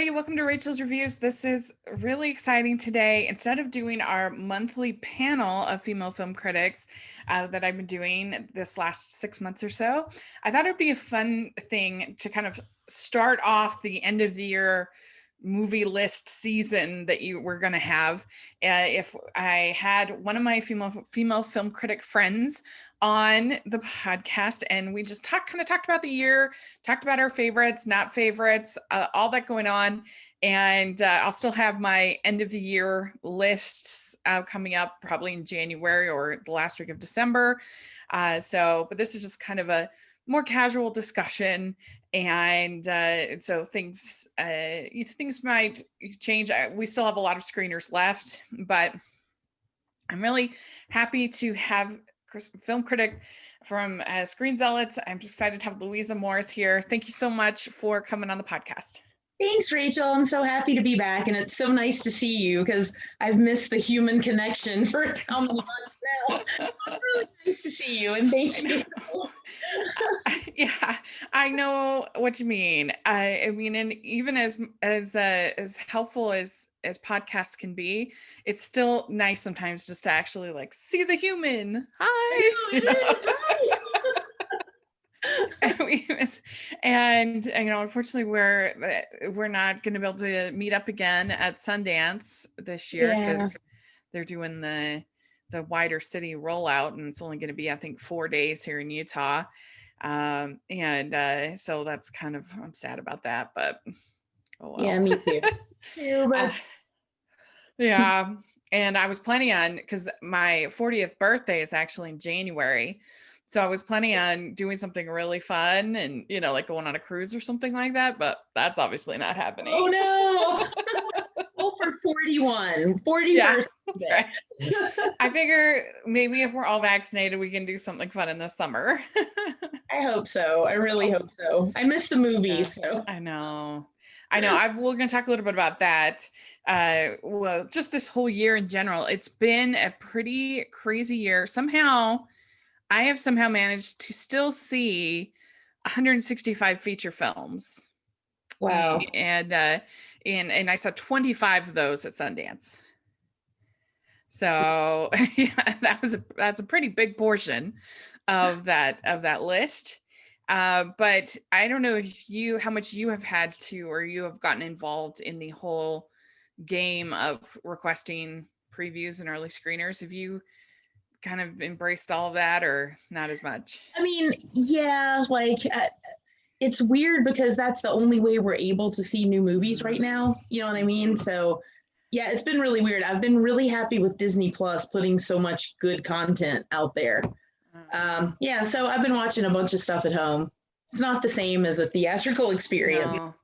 everybody. Welcome to Rachel's Reviews. This is really exciting today. Instead of doing our monthly panel of female film critics that I've been doing this last 6 months or so, I thought it'd be a fun thing to kind of start off the end of the year movie list season that you were going to have. If I had one of my female film critic friends on the podcast, and we just talked about the year, talked about our favorites, not favorites, all that going on. And I'll still have my end of the year lists coming up probably in January or the last week of December. But this is just kind of a more casual discussion, and so things might change. We still have a lot of screeners left, but I'm really happy to have film critic from Screen Zealots. I'm excited to have Louisa Morris here. Thank you so much for coming on the podcast. Thanks, Rachel. I'm so happy to be back, and it's so nice to see you because I've missed the human connection for how many months now. It's really nice to see you, and thank you. Yeah, I know what you mean. I mean, and even as helpful as podcasts can be, it's still nice sometimes just to actually like see the human. Hi. Hi. And unfortunately we're not going to be able to meet up again at Sundance this year because they're doing the wider city rollout, and it's only going to be, I think, 4 days here in Utah. So that's kind of, I'm sad about that, but oh well. Yeah, me too. Yeah. And I was planning on, because my 40th birthday is actually in January. So I was planning on doing something really fun and, like going on a cruise or something like that, but that's obviously not happening. Oh no. Well, for 41, 41st. Yeah, that's right. I figure maybe if we're all vaccinated, we can do something fun in the summer. I hope so. I really hope so. I miss the movies. So I know. We're going to talk a little bit about that. Well, just this whole year in general, it's been a pretty crazy year. I have somehow managed to still see 165 feature films. Wow. And I saw 25 of those at Sundance. So yeah, that's a pretty big portion of that list. But I don't know how much you have had to, or you have gotten involved in the whole game of requesting previews and early screeners. Have you kind of embraced all of that, or not as much? I mean, yeah, it's weird because that's the only way we're able to see new movies right now. You know what I mean? So yeah, it's been really weird. I've been really happy with Disney Plus putting so much good content out there. So I've been watching a bunch of stuff at home. It's not the same as a theatrical experience. No.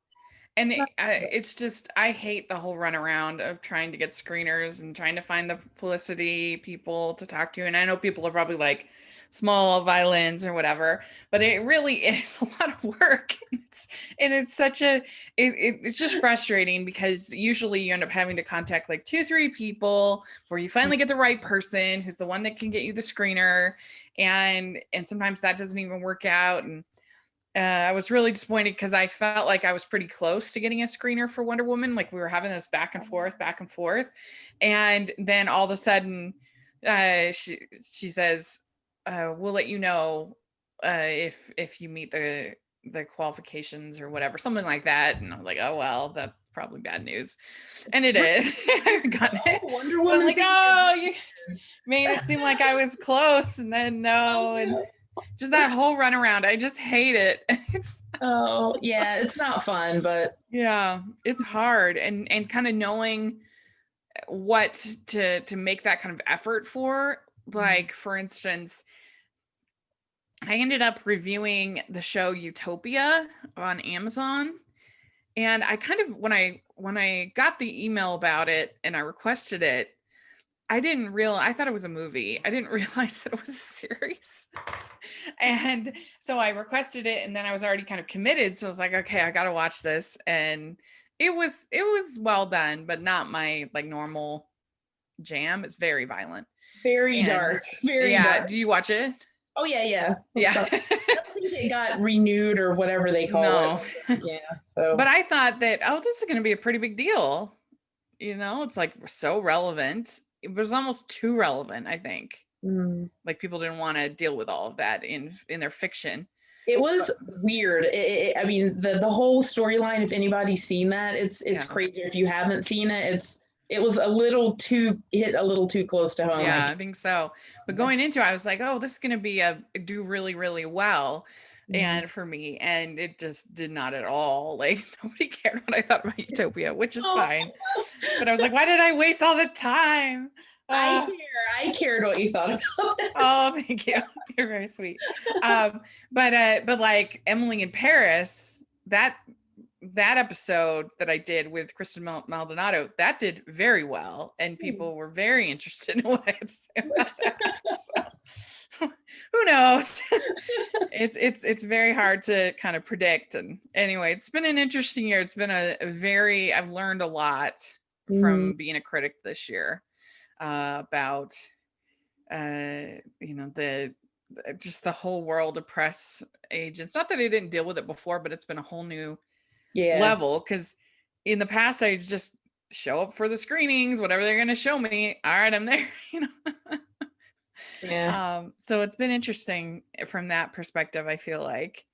And it's just, I hate the whole runaround of trying to get screeners and trying to find the publicity people to talk to. And I know people are probably like small violins or whatever, but it really is a lot of work. It's just frustrating because usually you end up having to contact like 2-3 people before you finally get the right person who's the one that can get you the screener. And sometimes that doesn't even work out. And I was really disappointed because I felt like I was pretty close to getting a screener for Wonder Woman. Like we were having this back and forth. And then all of a sudden she says, we'll let you know if you meet the qualifications or whatever, something like that. And I'm like, oh, well, that's probably bad news. And it is. I haven't gotten it. Wonder Woman. I'm like, oh, you made it seem like I was close. And then no. And just that whole runaround, I just hate it. It's not fun, but yeah, it's hard, and kind of knowing what to make that kind of effort for. Like, for instance, I ended up reviewing the show Utopia on Amazon, and I kind of, when I got the email about it and I requested it, I thought it was a movie. I didn't realize that it was a series. And so I requested it, and then I was already kind of committed. So I was like, okay, I got to watch this. And it was well done, but not my like normal jam. It's very violent. Very dark. Very dark. Do you watch it? Oh yeah. Yeah. I don't think it got renewed or whatever they call it. No. Yeah. So. But I thought that, oh, this is going to be a pretty big deal. It's like so relevant. It was almost too relevant, I think. Mm. Like people didn't want to deal with all of that in their fiction. It was weird. I mean, the whole storyline. If anybody's seen that, it's Yeah. crazy. If you haven't seen it, it was a little too close to home. Yeah, I think so. But going into it, I was like, oh, this is going to be do really, really well. And for me, and it just did not at all. Like nobody cared what I thought about Utopia, which is fine. But I was like, why did I waste all the time? I cared what you thought about it. Oh, thank you. You're very sweet. But like Emily in Paris, that episode that I did with Kristen Maldonado, that did very well, and people were very interested in what I had to say about that. So, who knows? It's very hard to kind of predict. And anyway, it's been an interesting year. It's been I've learned a lot from being a critic this year about just the whole world of press agents. Not that I didn't deal with it before, but it's been a whole new level, because in the past I just show up for the screenings, whatever they're going to show me, all right, I'm there. So it's been interesting from that perspective, I feel like.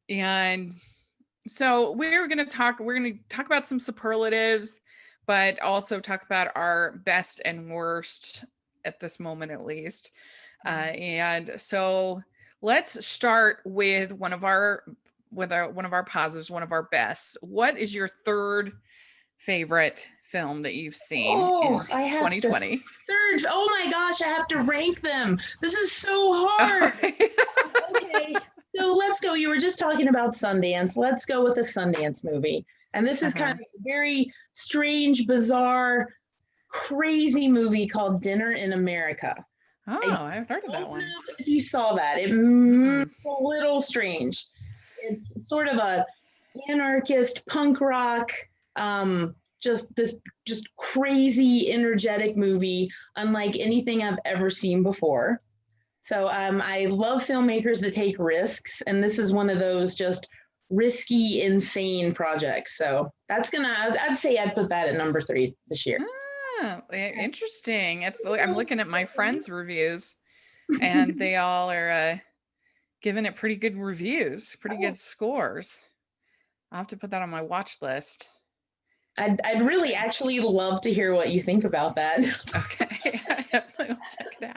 And so we're going to talk about some superlatives, but also talk about our best and worst at this moment, at least. And so let's start with one of our positives, one of our bests. What is your third favorite film that you've seen in 2020? Third. Oh my gosh, I have to rank them. This is so hard. Okay, so let's go. You were just talking about Sundance. Let's go with a Sundance movie. And this is kind of a very strange, bizarre, crazy movie called Dinner in America. Oh, I've heard of that one. If you saw that, it's a little strange. It's sort of a anarchist punk rock, just crazy, energetic movie, unlike anything I've ever seen before. So I love filmmakers that take risks, and this is one of those just risky, insane projects. So I'd say I'd put that at number 3 this year. Interesting. I'm looking at my friends' reviews, and they all are giving it pretty good reviews, pretty good scores. I'll have to put that on my watch list. I'd really actually love to hear what you think about that. Okay, I definitely will check it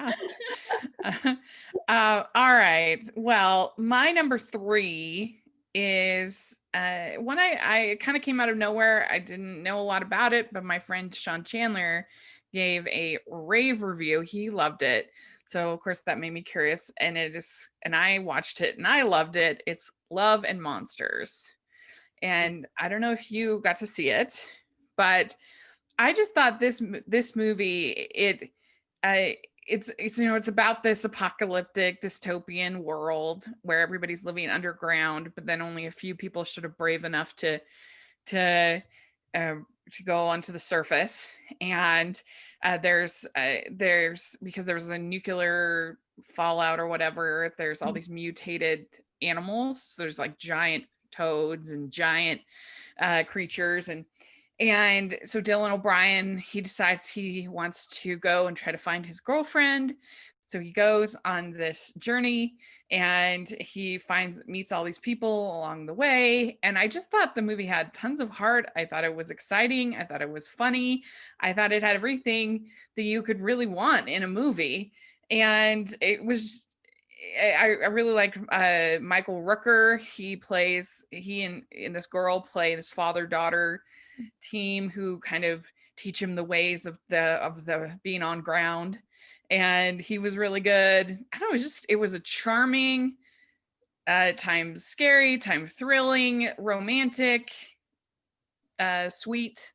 out. All right. Well, my number 3 is one I kind of came out of nowhere. I didn't know a lot about it, but my friend Sean Chandler gave a rave review. He loved it. So of course that made me curious, and I watched it and I loved it. It's Love and Monsters. And I don't know if you got to see it, but I just thought this movie, it's about this apocalyptic dystopian world where everybody's living underground, but then only a few people are sort of brave enough to go onto the surface. And there's because there was a nuclear fallout or whatever, there's all these mutated animals. So there's like giant toads and giant creatures, and so Dylan O'Brien, he decides he wants to go and try to find his girlfriend. So he goes on this journey, and he meets all these people along the way. And I just thought the movie had tons of heart. I thought it was exciting. I thought it was funny. I thought it had everything that you could really want in a movie. And it was I really like Michael Rooker. He and this girl play this father-daughter team who kind of teach him the ways of the being on ground. And he was really good. I don't know, it was a charming, times scary, times thrilling, romantic, sweet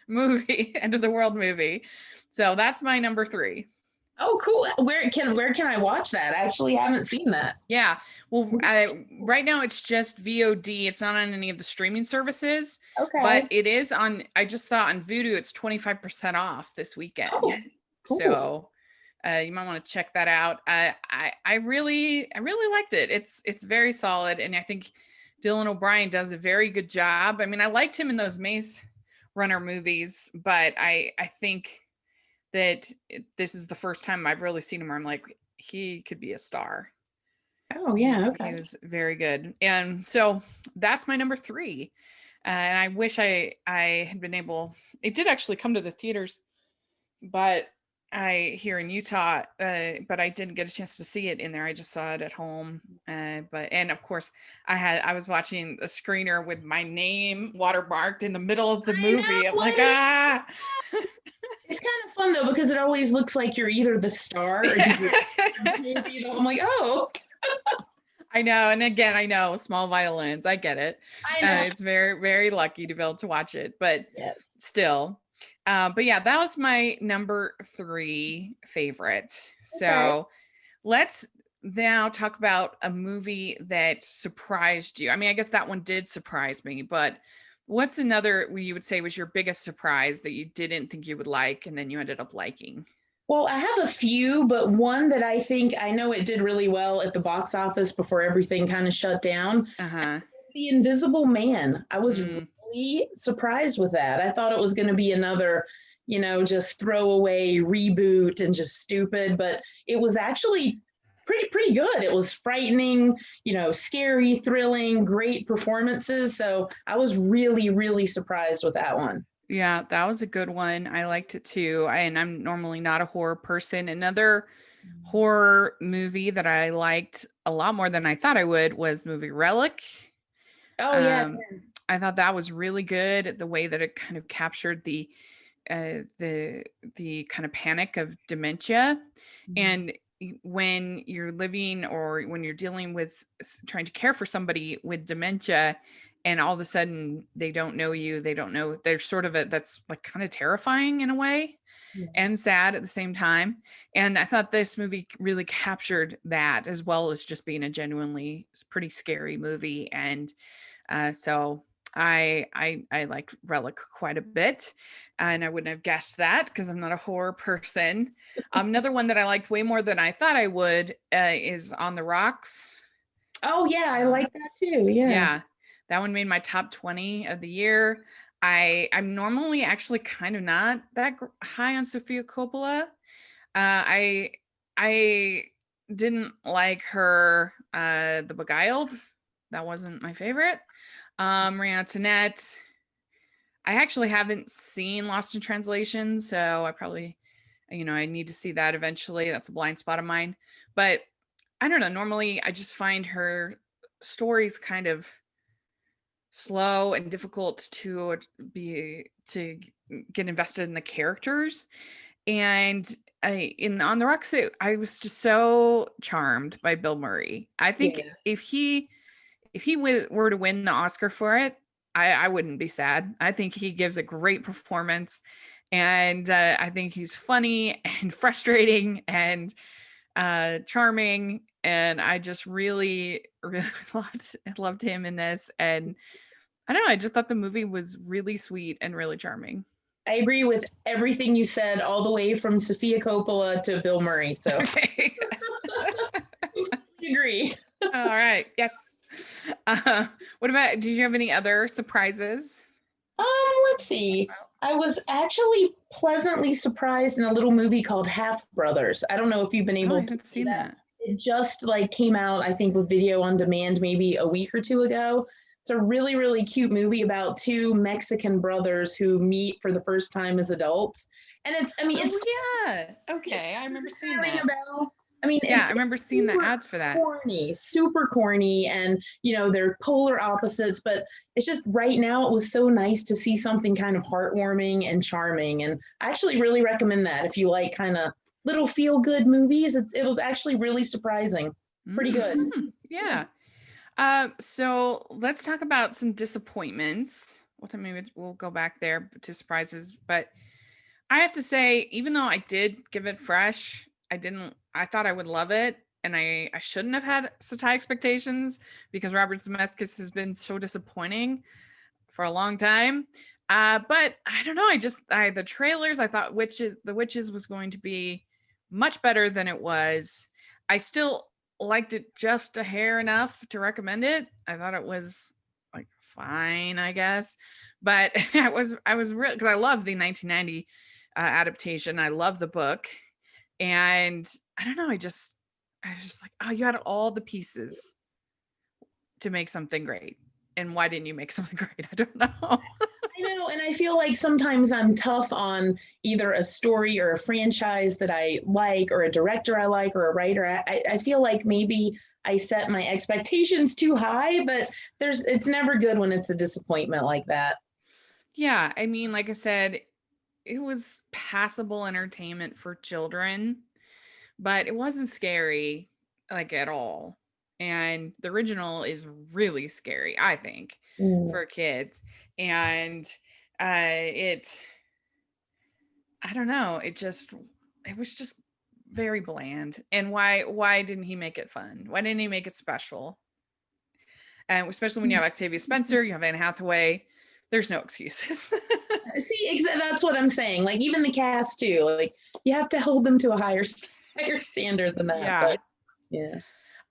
movie, end of the world movie. So that's my number 3. Oh, cool. Where can I watch that? I actually haven't seen that. Yeah. Well, right now it's just VOD. It's not on any of the streaming services. Okay. But it is on, I just saw on Vudu, it's 25% off this weekend. Oh, cool. So You might want to check that out. I really liked it. It's very solid, and I think Dylan O'Brien does a very good job. I mean, I liked him in those Maze Runner movies, but I think that this is the first time I've really seen him where I'm like, he could be a star. Oh yeah, He okay. was very good. And so that's my number 3. And I wish I had been able, it did actually come to the theaters, but I here in Utah, but I didn't get a chance to see it in there. I just saw it at home. But and of course I was watching the screener with my name watermarked in the middle of the I movie. I'm know. like, ah. It's kind of fun though because it always looks like you're either the star or I'm like, oh, I know. And again, I know small violins. I get it. I know. It's very, very lucky to be able to watch it, but Yes. still. But yeah, that was my number 3 favorite. Okay. So let's now talk about a movie that surprised you. I mean, I guess that one did surprise me, but what's another you would say was your biggest surprise that you didn't think you would like and then you ended up liking? Well, I have a few, but one that I know it did really well at the box office before everything kind of shut down. Uh-huh. The Invisible Man. I was Mm. really surprised with that. I thought it was going to be another, just throwaway reboot and just stupid, but it was actually pretty good. It was frightening, scary, thrilling, great performances. So I was really, really surprised with that one. Yeah, that was a good one. I liked it too. And I'm normally not a horror person. Another horror movie that I liked a lot more than I thought I would was the movie Relic. Oh yeah. Um, I thought that was really good. The way that it kind of captured the kind of panic of dementia, and when you're living or when you're dealing with trying to care for somebody with dementia and all of a sudden they don't know you, they don't know, they're sort of that's like kind of terrifying in a way Yeah. and sad at the same time. And I thought this movie really captured that as well as just being a genuinely pretty scary movie. And so I liked Relic quite a bit, and I wouldn't have guessed that because I'm not a horror person. Another one that I liked way more than I thought I would is On the Rocks. Oh yeah, I like that too. Yeah. Yeah, that one made my top 20 of the year. I'm normally actually kind of not that high on Sofia Coppola. I didn't like her The Beguiled. That wasn't my favorite. Marie Antoinette. I actually haven't seen Lost in Translation, so I probably, I need to see that eventually. That's a blind spot of mine. But I don't know. Normally, I just find her stories kind of slow and difficult to get invested in the characters. And in On the Rocks, I was just so charmed by Bill Murray. I think Yeah. if he were to win the Oscar for it, I wouldn't be sad. I think he gives a great performance, and I think he's funny and frustrating and charming, and I just really, really loved him in this. And I don't know, I just thought the movie was really sweet and really charming. I agree with everything you said, all the way from Sofia Coppola to Bill Murray. So Okay. I agree. All right. Yes. What about, did you have any other surprises? Let's see. I was actually pleasantly surprised in a little movie called Half Brothers. I don't know if you've been I able to haven't see seen that. that. It just like came out, I think, with video on demand maybe a week or two ago. It's a really, really cute movie about two Mexican brothers who meet for the first time as adults. And it's Yeah. Okay. I remember seeing ring that. a bell. I mean, Yeah, it's I remember seeing the ads for that. corny, super corny, and they're polar opposites. But it's just right now, it was so nice to see something kind of heartwarming and charming, and I actually really recommend that if you like kind of little feel good movies. It was actually really surprising, pretty good. Yeah. So let's talk about some disappointments. Well, then maybe we'll go back there to surprises. But I have to say, even though I did give it fresh, I thought I would love it. And I shouldn't have had such high expectations because Robert Zemeckis has been so disappointing for a long time. But I don't know. The trailers, I thought The Witches was going to be much better than it was. I still liked it just a hair enough to recommend it. I thought it was like fine, I guess. But I was real because I love the 1990 adaptation. I love the book. And I don't know, I was just like, oh, you had all the pieces to make something great. And why didn't you make something great? I don't know. I know, and I feel like sometimes I'm tough on either a story or a franchise that I like, or a director I like, or a writer. I feel like maybe I set my expectations too high, but it's never good when it's a disappointment like that. Yeah, I mean, like I said, it was passable entertainment for children, but it wasn't scary like at all. And the original is really scary, I think, Mm. for kids. And it I don't know, it was just very bland. And why didn't he make it fun? Why didn't he make it special? And especially when you have Octavia Spencer, you have Anne Hathaway, there's no excuses. See, that's what I'm saying. Like even the cast too. Like you have to hold them to a higher standard than that. Yeah. But yeah.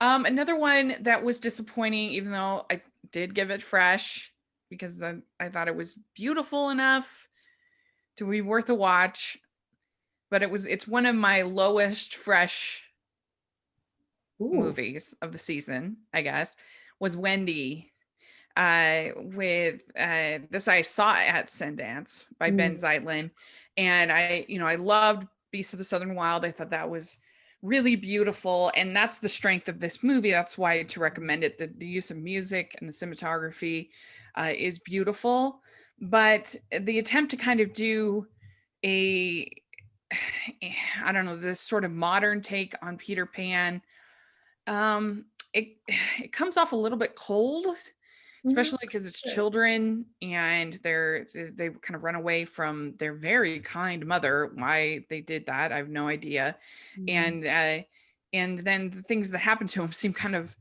Another one that was disappointing, even though I did give it fresh because I thought it was beautiful enough to be worth a watch, but it's one of my lowest fresh Ooh. movies of the season, I guess, was Wendy. With this I saw at Sundance by Ben Mm. Zeitlin, and I loved Beasts of the Southern Wild. I thought that was really beautiful, and that's the strength of this movie. That's why to recommend it. The use of music and the cinematography is beautiful, but the attempt to kind of do a I don't know, this sort of modern take on Peter Pan, it comes off a little bit cold, Mhm. especially because it's children and they kind of run away from their very kind mother. Why they did that, I have no idea. Mm. And then the things that happen to him seem kind of,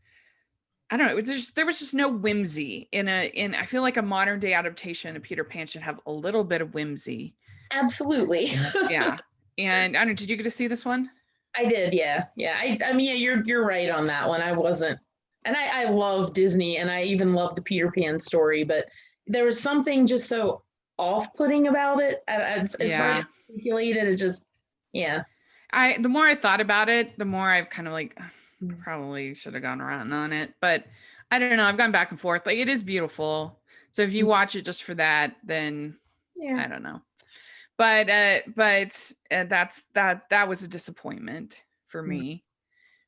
I don't know. There was just no whimsy in. I feel like a modern day adaptation of Peter Pan should have a little bit of whimsy. Absolutely. Yeah. And I don't know. Did you get to see this one? I did, yeah. Yeah. I mean, yeah, you're right on that one. I wasn't, and I love Disney, and I even love the Peter Pan story, but there was something just so off-putting about it. It's hard to Yeah. articulate it. It just, yeah. The more I thought about it, the more I've kind of like, "Ugh, I Mm. probably should have gone around on it." But I don't know. I've gone back and forth. Like it is beautiful. So if you watch it just for that, then Yeah. I don't know. But that was a disappointment for me.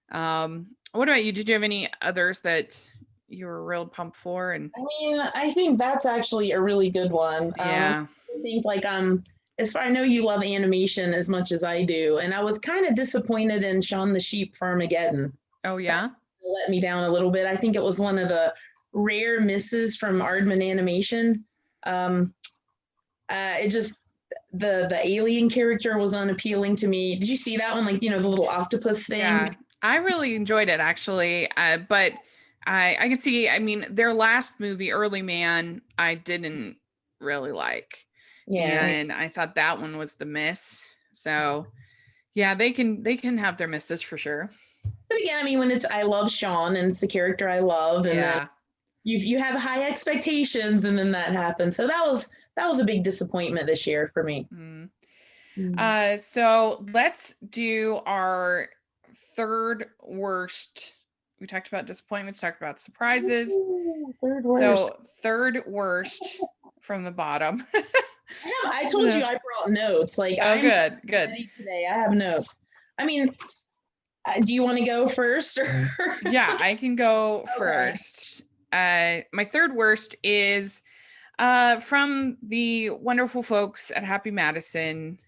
What about you? Did you have any others that you were real pumped for? And I mean, I think that's actually a really good one. yeah. I think like as far I know you love animation as much as I do, and I was kind of disappointed in Shaun the Sheep Farmageddon. Oh yeah. Let me down a little bit. I think it was one of the rare misses from Aardman Animation. Um, it just the alien character was unappealing to me. Did you see that one? Like the little octopus Yeah, thing. I really enjoyed it actually. But I can see. I mean, their last movie, Early Man, I didn't really like, Yeah. and I thought that one was the miss. So yeah, they can have their misses for sure. But again, I mean, when it's I love Sean and it's a character I love, and then Yeah. you have high expectations, and then that happens. So that was a big disappointment this year for me. Mm. Mm. So let's do our third worst. We talked about disappointments, talked about surprises. Ooh, third worst. So third worst from the bottom. I told you I brought notes. Like Oh, I'm good, good. ready today. I have notes. I mean, do you want to go first? Or? Yeah, I can go Okay. first. My third worst is from the wonderful folks at Happy Madison.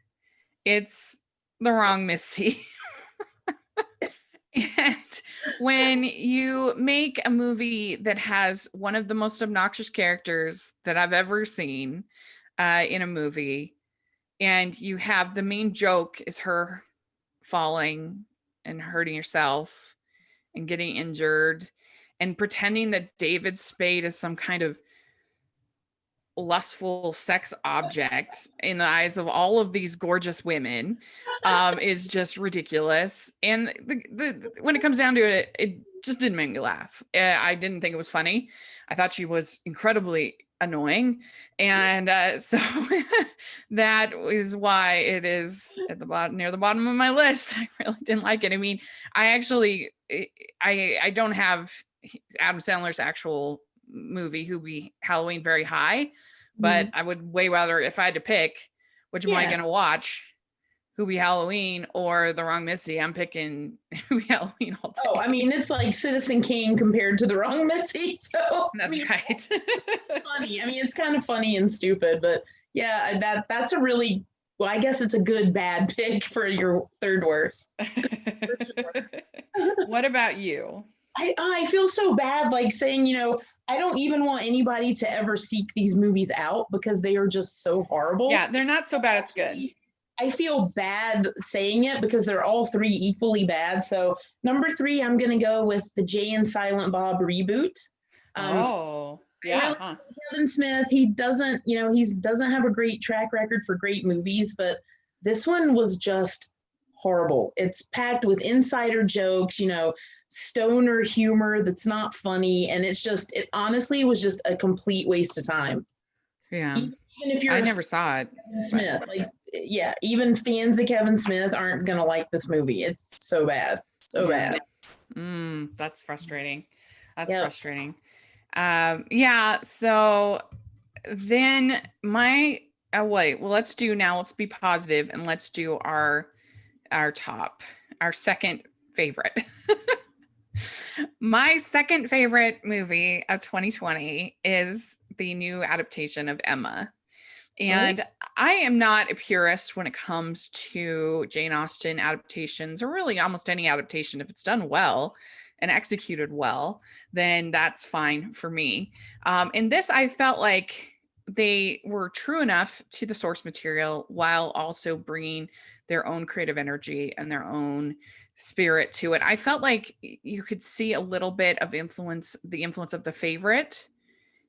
It's the wrong Missy. And when you make a movie that has one of the most obnoxious characters that I've ever seen in a movie, and you have the main joke is her falling and hurting herself and getting injured and pretending that David Spade is some kind of lustful sex object in the eyes of all of these gorgeous women is just ridiculous. And when it comes down to it, it just didn't make me laugh. I didn't think it was funny. I thought she was incredibly annoying, and so that is why it is at the bottom, near the bottom of my list. I really didn't like it. I mean, I actually I don't have Adam Sandler's actual movie Hubie Halloween very high, but Mhm. I would way rather, if I had to pick, which am I Yeah. going to watch, Hubie Halloween or The Wrong Missy? I'm picking Hubie Halloween all Oh, day. I mean, it's like Citizen Kane compared to The Wrong Missy. So I That's mean, right. it's funny. I mean, it's kind of funny and stupid, but yeah, that's a really well. I guess it's a good bad pick for your third worst. For sure. What about you? I feel so bad, like saying, I don't even want anybody to ever seek these movies out because they are just so horrible. Yeah, they're not so bad. It's good. Actually, I feel bad saying it because they're all three equally bad. So number three, I'm gonna go with the Jay and Silent Bob reboot. Um, Oh, I yeah, really huh? like Kevin Smith. He doesn't, he doesn't have a great track record for great movies, but this one was just horrible. It's packed with insider jokes, stoner humor that's not funny, and it honestly was just a complete waste of time. Yeah. Even if you're I a fan never saw it, of Kevin but Smith, like yeah, even fans of Kevin Smith aren't gonna like this movie. It's so bad, so yeah. bad. That's frustrating. That's Yep. frustrating. Yeah, so then my wait, well, let's be positive and let's do our top, our second favorite. My second favorite movie of 2020 is the new adaptation of Emma. Oh, And I am not a purist when it comes to Jane Austen adaptations, or really almost any adaptation. If it's done well and executed well, then that's fine for me. In this, I felt like they were true enough to the source material while also bringing their own creative energy and their own spirit to it. I felt like you could see a little bit of the influence of The Favorite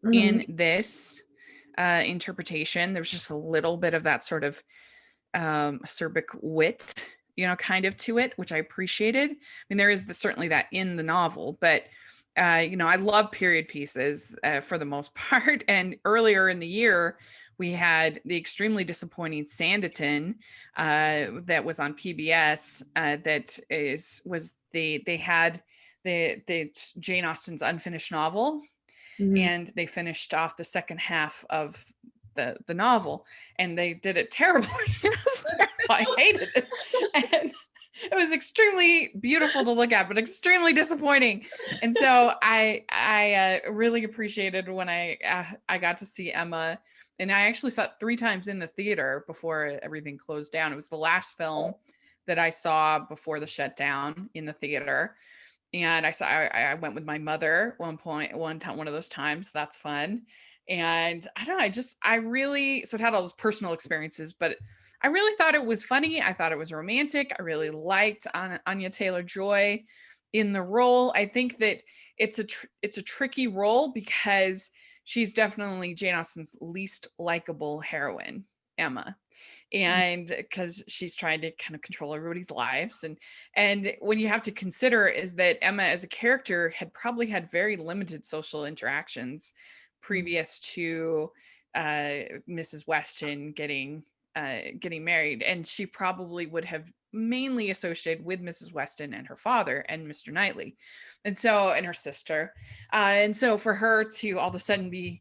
mm-hmm. in this interpretation. There's just a little bit of that sort of acerbic wit, kind of to it, which I appreciated. I mean, there is certainly that in the novel, but I love period pieces for the most part. And earlier in the year, we had the extremely disappointing Sanditon that was on PBS. They had the Jane Austen's unfinished novel, Mm-hmm. and they finished off the second half of the novel, and they did it terribly. It was terrible. I hated it, and it was extremely beautiful to look at, but extremely disappointing. And so I really appreciated when I got to see Emma, and I actually saw it 3 times in the theater before everything closed down. It was the last film that I saw before the shutdown in the theater, and I went with my mother one time, one of those times. That's fun. And I don't know, I really, so it had all those personal experiences, but I really thought it was funny. I thought it was romantic. I really liked Anya Taylor-Joy in the role. I think that it's a tricky role because she's definitely Jane Austen's least likable heroine, Emma, and because she's trying to kind of control everybody's lives. And when you have to consider is that Emma as a character had probably had very limited social interactions previous to Mrs. Weston getting married, and she probably would have mainly associated with Mrs. Weston and her father and Mr. Knightley, and her sister, and so for her to all of a sudden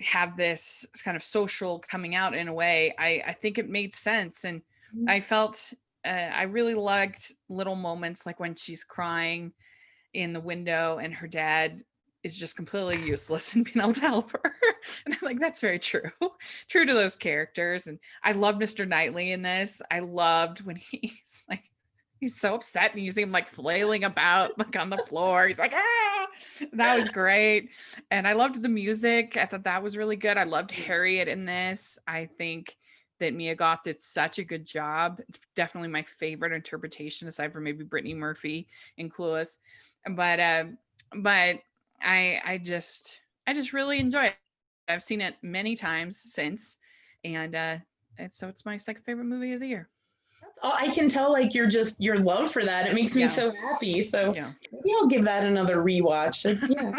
have this kind of social coming out in a way, I think it made sense. And I felt I really liked little moments like when she's crying in the window and her dad is just completely useless in being able to help her. And I'm like, that's very true. True to those characters. And I love Mr. Knightley in this. I loved when he's so upset and you see him like flailing about like on the floor. He's like, ah, that was great. And I loved the music. I thought that was really good. I loved Harriet in this. I think that Mia Goth did such a good job. It's definitely my favorite interpretation, aside from maybe Brittany Murphy in Clueless. But I just really enjoy it. I've seen it many times since, and so it's my second favorite movie of the year. Oh, I can tell like your love for that. It makes me Yeah, so happy. So yeah. maybe I'll give that another rewatch. Yeah.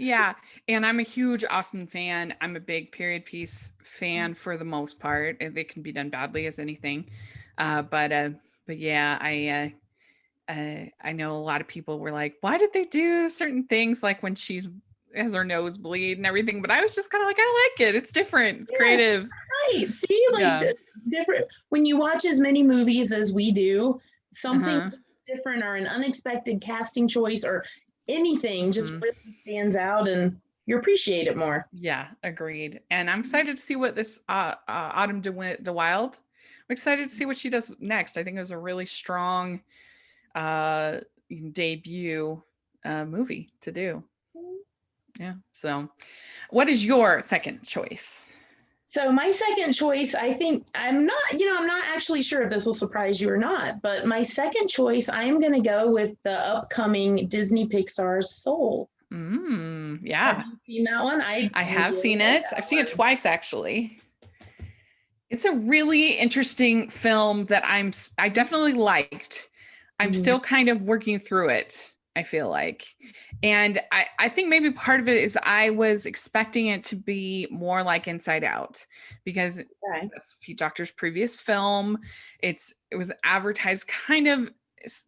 Yeah, and I'm a huge Austen fan. I'm a big period piece fan for the most part. And they can be done badly as anything, uh, but uh, but yeah, I know a lot of people were like, "Why did they do certain things like when she's has her nose bleed and everything?" But I was just kind of like, "I like it. It's different. It's Yes, creative." right. See, like Yeah. different when you watch as many movies as we do, something Uh-huh. different or an unexpected casting choice or anything just Mhm. really stands out and you appreciate it more. Yeah, agreed. And I'm excited to see what this Autumn de Wilde. I'm excited to see what she does next. I think it was a really strong uh debut movie to do. Yeah. So, what is your second choice? So my second choice, I think I'm not actually sure if this will surprise you or not, but my second choice, I am going to go with the upcoming Disney Pixar Soul. Have Yeah. you seen that one? I I really have seen like it. I've seen it that one. twice actually. It's a really interesting film that I definitely liked. I'm Mhm. still kind of working through it, I feel like. And I think maybe part of it is I was expecting it to be more like Inside Out because Okay. that's Pete Docter's previous film. It was advertised kind of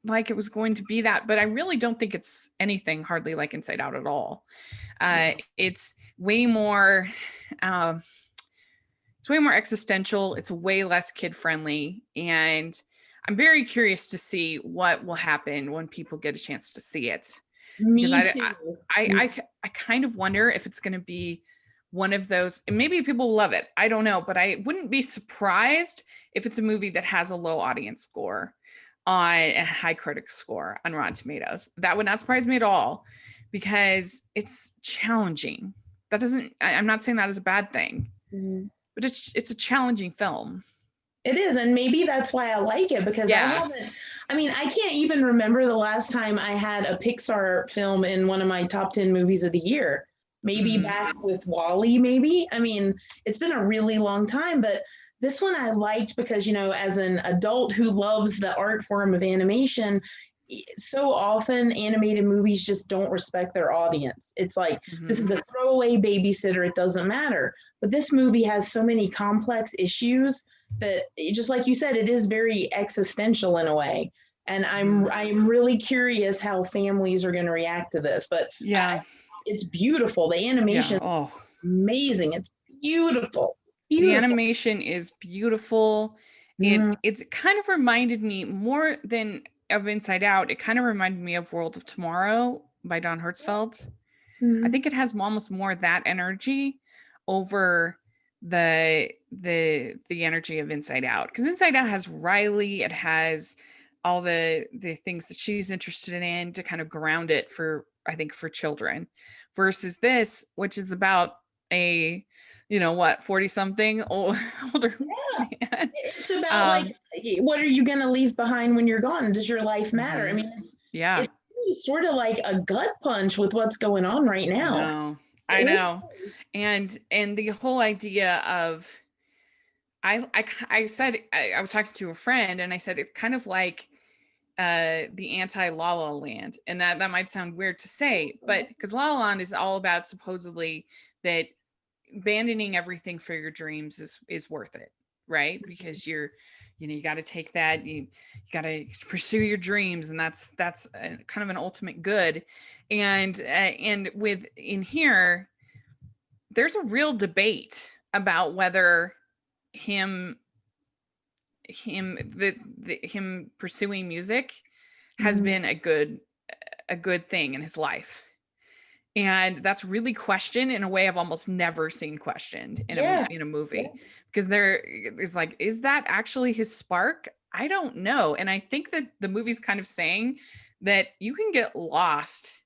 like it was going to be that, but I really don't think it's anything hardly like Inside Out at all. It's way more um, it's way more existential. It's way less kid friendly. And I'm very curious to see what will happen when people get a chance to see it. Because Me too. I kind of wonder if it's going to be one of those, and maybe people will love it. I don't know, but I wouldn't be surprised if it's a movie that has a low audience score on a high critic score on Rotten Tomatoes. That would not surprise me at all because it's challenging. That doesn't, I'm not saying that is a bad thing, Mhm. but it's a challenging film. It is, and maybe that's why I like it because Yeah. I can't even remember the last time I had a Pixar film in one of my top 10 movies of the year. Maybe Hmm. back with Wally, maybe. I mean, it's been a really long time, but this one I liked because, as an adult who loves the art form of animation, so often animated movies just don't respect their audience. It's like, this Hmm. is a throwaway babysitter, it doesn't matter. But this movie has so many complex issues that just like you said, it is very existential in a way. And Hmm. I'm really curious how families are going to react to this. But Yeah. it's beautiful. The Yeah. animation is Oh, amazing. It's beautiful, the beautiful. animation is beautiful. Mm-hmm. It kind of reminded me more than of Inside Out. It kind of reminded me of World of Tomorrow by Don Hertzfeldt. I think it has almost more of that energy over the energy of Inside Out, because Inside Out has Riley, it has all the things that she's interested in to kind of ground it for, I think, for children, versus this, which is about a, you know what, 40 something older Yeah, man. it's about like um what are you going to leave behind when you're gone? Does your life matter? I mhm. mean, Yeah, it's really sort of like a gut punch with what's going on right I now. know. It I really know. is. And the whole idea of I said I was talking to a friend and I said it's kind of like the anti La La Land, and that might sound weird to say, but because La La Land is all about supposedly that abandoning everything for your dreams is worth it, right? Because you got to take that, you got to pursue your dreams, and that's kind of an ultimate good. And with in here, there's a real debate about whether him him pursuing music has Mhm. been a good thing in his life, and that's really questioned in a way I've almost never seen questioned Yeah. in a Yeah. movie, because there is like, is that actually his spark? I don't know. And I think that the movie's kind of saying that you can get lost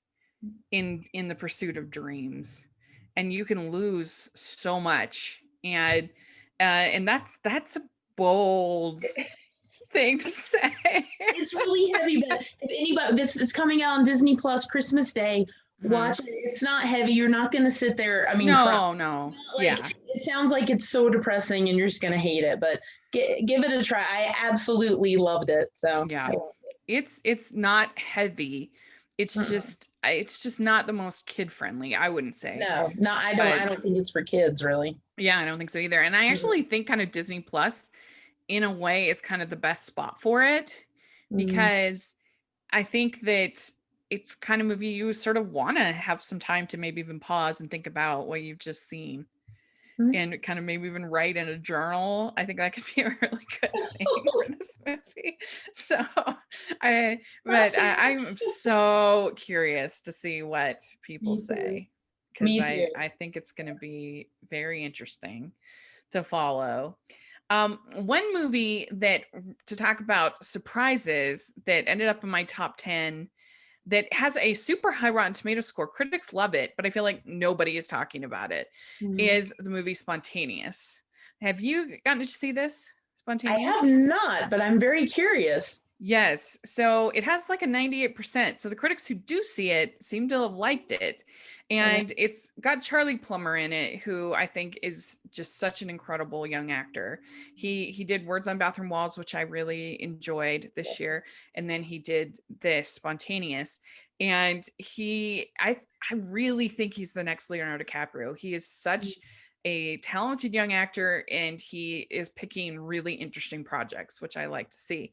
in the pursuit of dreams, and you can lose so much. And that's a bold thing to say. It's really heavy, but if anybody, this is coming out on Disney Plus Christmas Day. Watch it. It's not heavy. You're not going to sit there. I mean, cry. No. Like Yeah. it sounds like it's so depressing and you're just going to hate it, but give it a try. I absolutely loved it. So Yeah. It's not heavy. mm-mm. It's just not the most kid friendly, I wouldn't say. No, no, But I don't think it's for kids really. yeah, I don't think so either. And I actually think kind of Disney Plus in a way is kind of the best spot for it, Mm-hmm. because I think that it's kind of movie you sort of want to have some time to maybe even pause and think about what you've just seen, and kind of maybe even write in a journal. I think that could be a really good thing for this movie. So I'm so curious to see what people Me too. say, because Me too. I think it's going to be very interesting to follow. One movie that, to talk about surprises, that ended up in my top 10, that has a super high Rotten Tomato score. Critics love it, but I feel like nobody is talking about it, Mm. is the movie Spontaneous. Have you gotten to see this, I have Spontaneous? not, but I'm very curious. Yes. So it has like a 98%. So the critics who do see it seem to have liked it. Okay. And it's got Charlie Plummer in it, who I think is just such an incredible young actor. He did Words on Bathroom Walls, which I really enjoyed this year. And then he did this Spontaneous. And I really think he's the next Leonardo DiCaprio. He is such a talented young actor, and he is picking really interesting projects, which I like to see.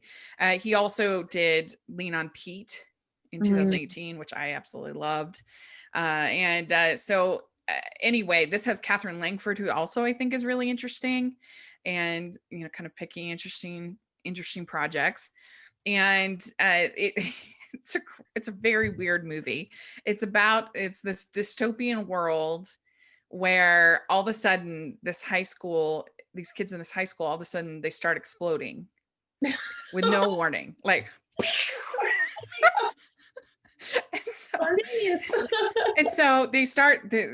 He also did Lean on Pete in Mm. 2018, which I absolutely loved. Anyway, this has Catherine Langford, who also I think is really interesting, and kind of picking interesting projects. And it's a very weird movie. It's this dystopian world where all of a sudden these kids in this high school, all of a sudden they start exploding with no warning, like. Spontaneous. And so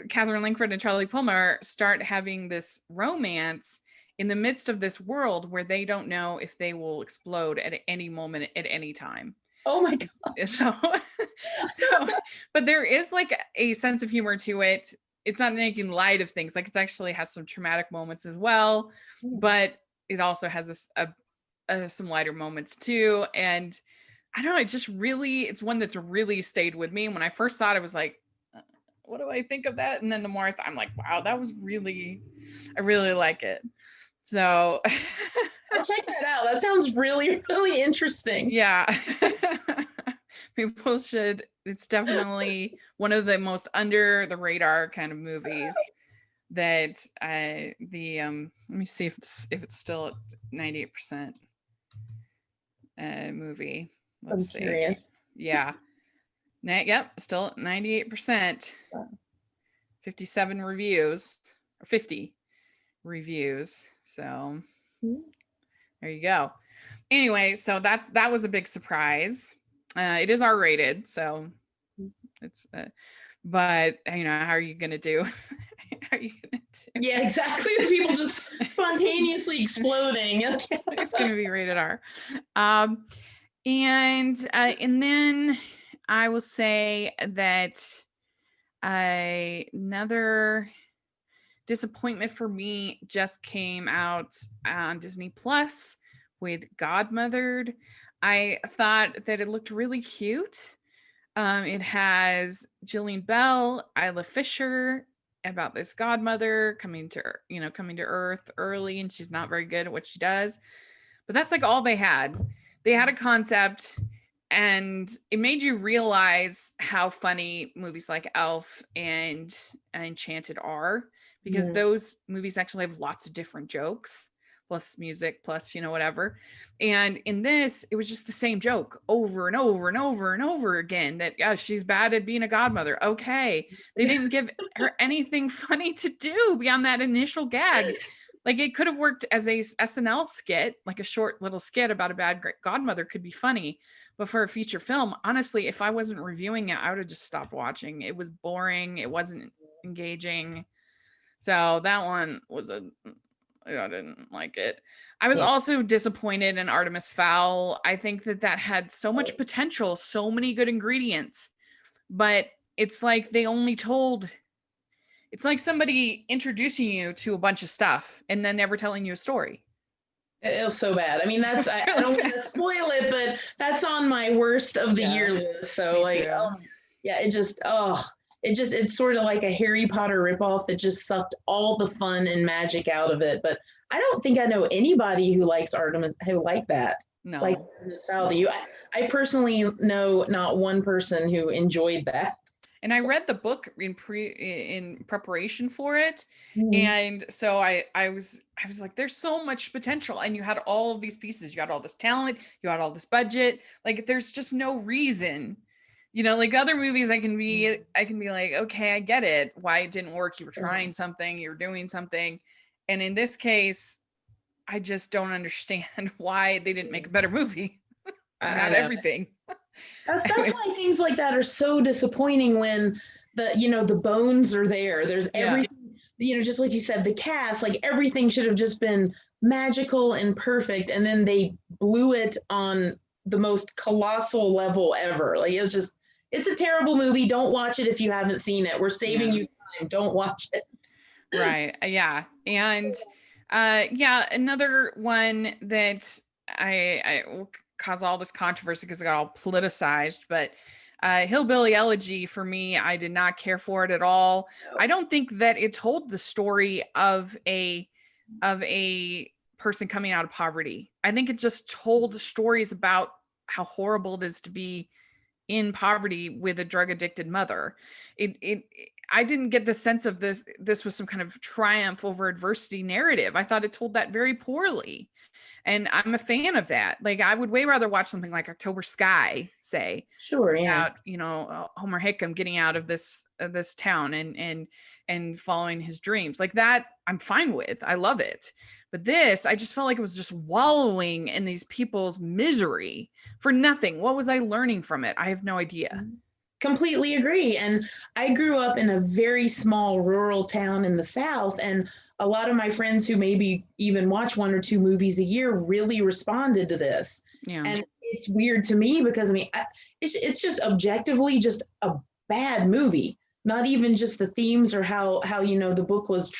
Catherine Langford and Charlie Plummer start having this romance in the midst of this world where they don't know if they will explode at any moment at any time. Oh my god. So, but there is like a sense of humor to it. It's not making light of things. Like, it actually has some traumatic moments as well, but it also has some lighter moments too. And I don't know, it's one that's really stayed with me. And when I first thought, I was like, what do I think of that? And then the more I'm like, wow, I really like it. So I'll check that out. That sounds really, really interesting. yeah. People should. It's definitely one of the most under the radar kind of movies that let me see if it's still at 98% movie. Let's see. Curious. Yeah. Yep, still at 98%. 57 reviews, or 50 reviews. So there you go. Anyway, so that was a big surprise. It is R-rated, so it's but how are you gonna do? How are you gonna do? Yeah, exactly. People just spontaneously exploding. It's gonna be rated R. And then I will say that another disappointment for me just came out on Disney Plus with Godmothered. I thought that it looked really cute. It has Jillian Bell, Isla Fisher, about this godmother coming to Earth early, and she's not very good at what she does. But that's like all they had. They had a concept, and it made you realize how funny movies like Elf and Enchanted are, because those movies actually have lots of different jokes, plus music, plus whatever. And in this, it was just the same joke over and over and over and over again, that she's bad at being a godmother. Okay, they didn't give her anything funny to do beyond that initial gag. Like, it could have worked as a SNL skit, like a short little skit about a bad godmother could be funny. But for a feature film, honestly, if I wasn't reviewing it, I would have just stopped watching. It was boring. It wasn't engaging. So that one I didn't like it. I was also disappointed in Artemis Fowl. I think that had so much potential, so many good ingredients, but it's like they only told, it's like somebody introducing you to a bunch of stuff and then never telling you a story. It was so bad. I mean, It that's was I really don't want bad. to spoil it, but that's on my worst of the Yeah, year list. So me like, too. yeah, it's sort of like a Harry Potter ripoff that just sucked all the fun and magic out of it. But I don't think I know anybody who likes Artemis who like that, like No, Artemis Fowl. Do no. you? I personally know not one person who enjoyed that. And I read the book in preparation for it, Mhm. and so I was like, there's so much potential, and you had all of these pieces, you had all this talent, you had all this budget, like there's just no reason, like other movies I can be like, okay, I get it, why it didn't work, you were trying something, you were doing something, and in this case, I just don't understand why they didn't make a better movie. They I got know. everything. That's why things like that are so disappointing when the bones are there. There's Yeah, everything, just like you said, the cast, like everything should have just been magical and perfect, and then they blew it on the most colossal level ever. Like it's a terrible movie. Don't watch it if you haven't seen it. We're saving yeah. you time. Don't watch it. Right. Yeah. And yeah, another one that I will cause all this controversy because it got all politicized, but Hillbilly Elegy for me, I did not care for it at all. I don't think that it told the story of a person coming out of poverty. I think it just told stories about how horrible it is to be in poverty with a drug addicted mother. It I didn't get the sense of this was some kind of triumph over adversity narrative. I thought it told that very poorly. And I'm a fan of that. Like I would way rather watch something like October Sky, say, Sure, yeah. about Homer Hickam getting out of this town and following his dreams like that. I'm fine with. I love it. But this, I just felt like it was just wallowing in these people's misery for nothing. What was I learning from it? I have no idea. Completely agree. And I grew up in a very small rural town in the South, and a lot of my friends who maybe even watch one or two movies a year really responded to this. Yeah. And it's weird to me because I mean, it's just objectively just a bad movie. Not even just the themes or how the book was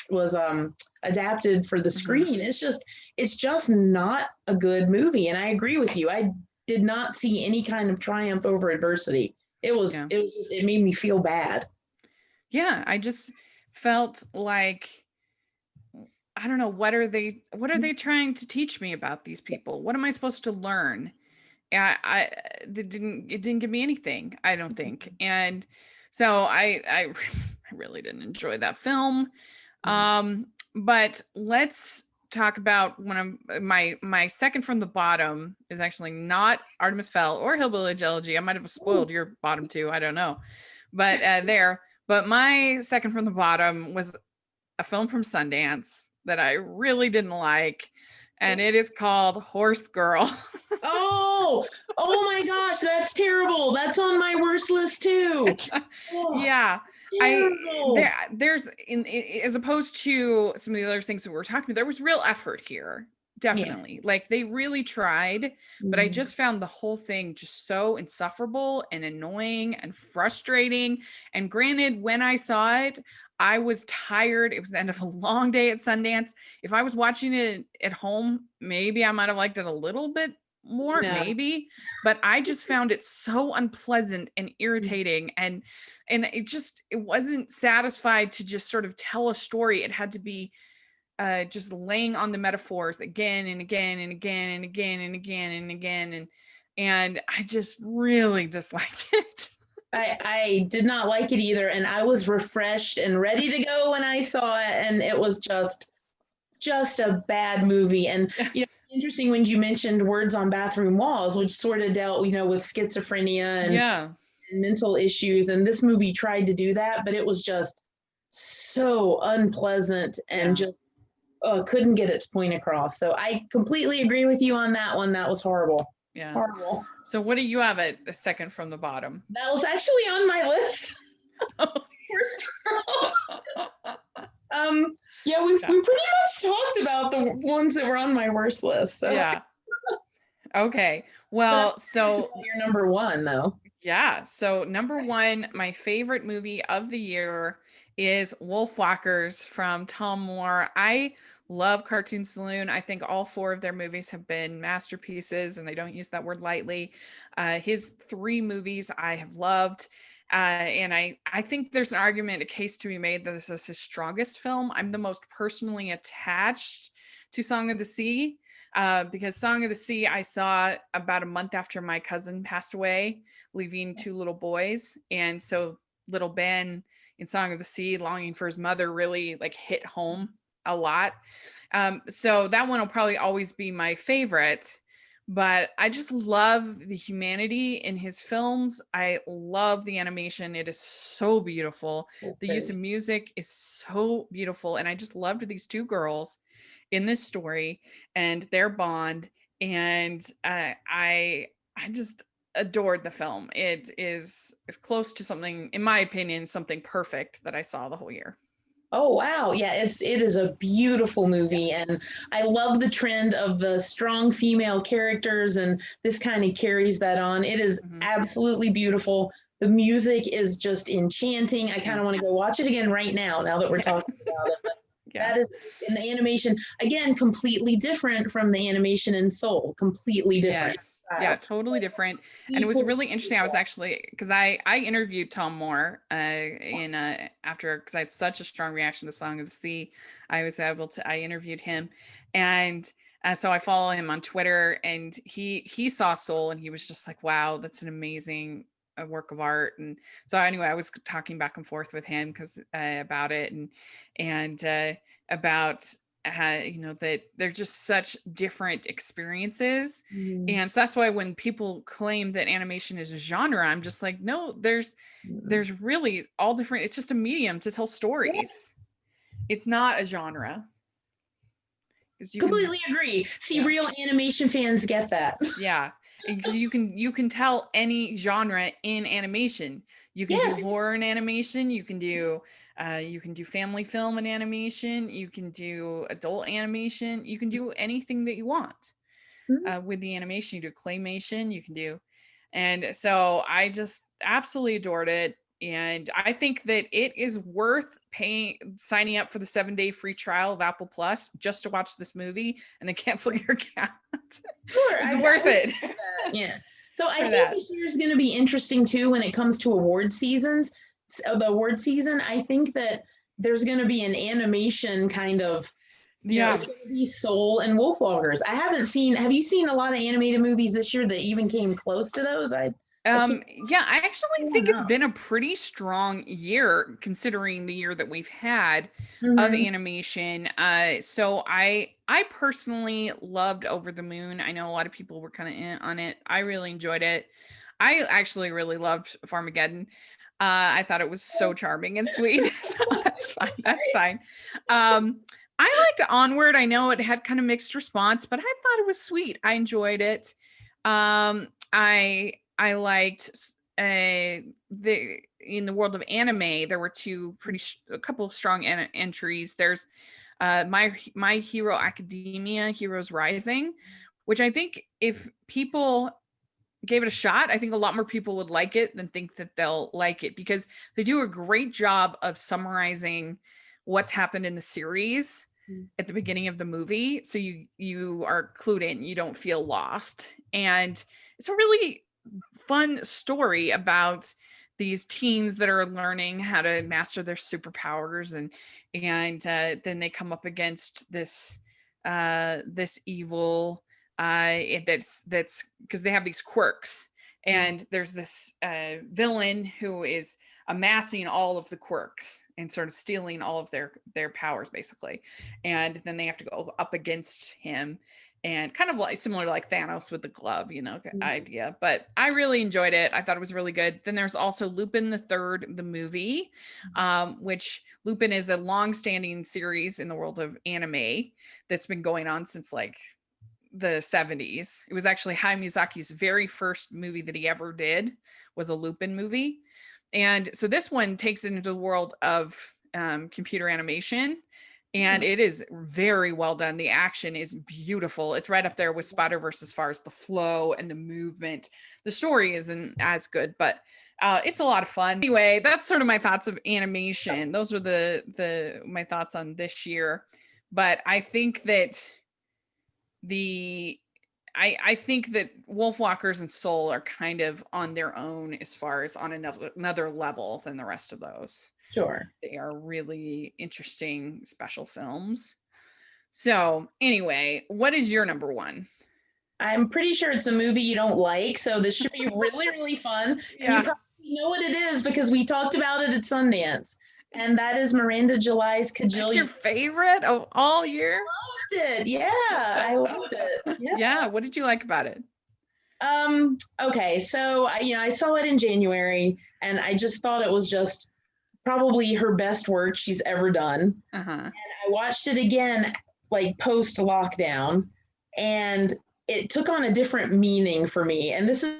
adapted for the Mhm. screen. It's just not a good movie. And I agree with you. I did not see any kind of triumph over adversity. Yeah. It made me feel bad. Yeah. I just felt like I don't know, what are they trying to teach me about these people? What am I supposed to learn? I it didn't give me anything, I don't think. And so I I really didn't enjoy that film. But let's talk about one of my second from the bottom is actually not Artemis Fowl or Hillbilly Elegy. I might have spoiled your bottom two, I don't know. But but my second from the bottom was a film from Sundance that I really didn't like, and it is called Horse Girl. Oh, oh my gosh, that's terrible. That's on my worst list too. Oh, Yeah. I terrible. there's as opposed to some of the other things that we were talking about, there was real effort here. Yeah. Definitely. Like they really tried, but I Mhm. just found the whole thing just so insufferable and annoying and frustrating. And granted, when I saw it, I was tired. It was the end of a long day at Sundance. If I was watching it at home, maybe I might have liked it a little bit more, No. maybe, but I just found it so unpleasant and irritating, and it wasn't satisfied to just sort of tell a story. It had to be just laying on the metaphors again and again and again and again and again and again, and I just really disliked it. I did not like it either, and I was refreshed and ready to go when I saw it, and it was just a bad movie. And interesting when you mentioned Words on Bathroom Walls, which sort of dealt with schizophrenia Yeah. and mental issues, and this movie tried to do that, but it was just so unpleasant and Yeah. just couldn't get its point across. So I completely agree with you on that one. That was horrible. Yeah. Horrible. So what do you have at the second from the bottom? That was actually on my list. First yeah, we Yeah. pretty much talked about the ones that were on my worst list. So Yeah. Okay. but Well, so your number one though. Yeah. So number one, my favorite movie of the year is Wolfwalkers from Tom Moore. I love Cartoon Saloon. I think all four of their movies have been masterpieces, and I don't use that word lightly. His three movies I have loved. And I think there's an argument, a case to be made that this is his strongest film. I'm the most personally attached to Song of the Sea, because Song of the Sea I saw about a month after my cousin passed away, leaving two little boys. And so little Ben in Song of the Sea, longing for his mother, really like hit home a lot. So that one will probably always be my favorite. But I just love the humanity in his films. I love the animation. It is so beautiful. The use of Okay. music is so beautiful. And I just loved these two girls in this story and their bond. And I just adored the film. It is as close to something, in my opinion, something perfect that I saw the whole year. Oh wow. Yeah, it is a beautiful movie, and I love the trend of the strong female characters, and this kind of carries that on. It is Mhm. absolutely beautiful. The music is just enchanting. I kind Yeah. of want to go watch it again right now that we're Yeah. talking about it. But Yeah. that is in the animation again completely different from the animation in Soul. Completely different Yes. Yeah, style. totally different. And it was Equally really interesting. I was beautiful. actually, because I interviewed Tom Moore in after, because I had such a strong reaction to Song of the Sea. I was able to, I interviewed him, and so I follow him on Twitter, and he saw Soul and he was just like, wow, that's an amazing work of art. And so anyway, I was talking back and forth with him because about it, and about that they're just such different experiences. Mm, And so that's why when people claim that animation is a genre, I'm just like, no, mm. there's really all different. It's just a medium to tell Yeah, stories. It's not a genre, because you can, completely agree. See, yeah, real animation fans get that. yeah, because you can tell any genre in animation. You can do Yes. horror in animation. You can do family film in animation. You can do adult animation. You can do anything that you want. Mhm. With the animation. You do claymation, you can do. And so I just absolutely adored it. And I think that it is worth signing up for the 7-day free trial of Apple Plus just to watch this movie and then cancel your account. Sure, It's I worth would it do that. Yeah. So I for think that. this year is going to be interesting too when it comes to award seasons. The award season, I think that there's going to be an animation kind of, Yeah. it's going to be Soul and Wolfwalkers. I haven't seen. Have you seen a lot of animated movies this year that even came close to those? I can't. Yeah, I actually I don't think it's know. been a pretty strong year considering the year that we've had of Mm-hmm. animation. So I personally loved Over the Moon. I know a lot of people were kind of in on it. I really enjoyed it. I actually really loved Farmageddon. I thought it was so charming and sweet. So that's fine. That's fine. Um, I liked Onward. I know it had kind of mixed response, but I thought it was sweet. I enjoyed it. I liked the in the world of anime. There were a couple of strong entries. There's My Hero Academia, Heroes Rising, which I think if people gave it a shot, I think a lot more people would like it than think that they'll like it, because they do a great job of summarizing what's happened in the series at the beginning of the movie, so you are clued in, you don't feel lost. And it's a really fun story about these teens that are learning how to master their superpowers, and then they come up against this evil that's because they have these quirks, and there's this villain who is amassing all of the quirks and sort of stealing all of their powers basically, and then they have to go up against him, and kind of like similar to like Thanos with the glove, idea. But I really enjoyed it. I thought it was really good. Then there's also Lupin the Third, the movie, which Lupin is a long-standing series in the world of anime that's been going on since like the 70s. It was actually Hayao Miyazaki's very first movie that he ever did was a Lupin movie. And so this one takes it into the world of computer animation. and it is very well done. The action is beautiful. It's right up there with Spider-Verse as far as the flow and the movement. The story isn't as good, but it's a lot of fun. Anyway, that's sort of my thoughts of animation. Those are the my thoughts on this year. But I think that I think that Wolfwalkers and Soul are kind of on their own as far as on another level than the rest of those. Sure. They are really interesting special films. So anyway, what is your number one? I'm pretty sure it's a movie you don't like, so this should be really, really fun. And you probably know what it is because we talked about it at Sundance. And that is Miranda July's Kajillion. That's your favorite of all year? I loved it. Yeah, I loved it. Yeah. What did you like about it? Okay, so I saw it in January, and I just thought it was just probably her best work she's ever done. And I watched it again, like post lockdown, and it took on a different meaning for me. And this is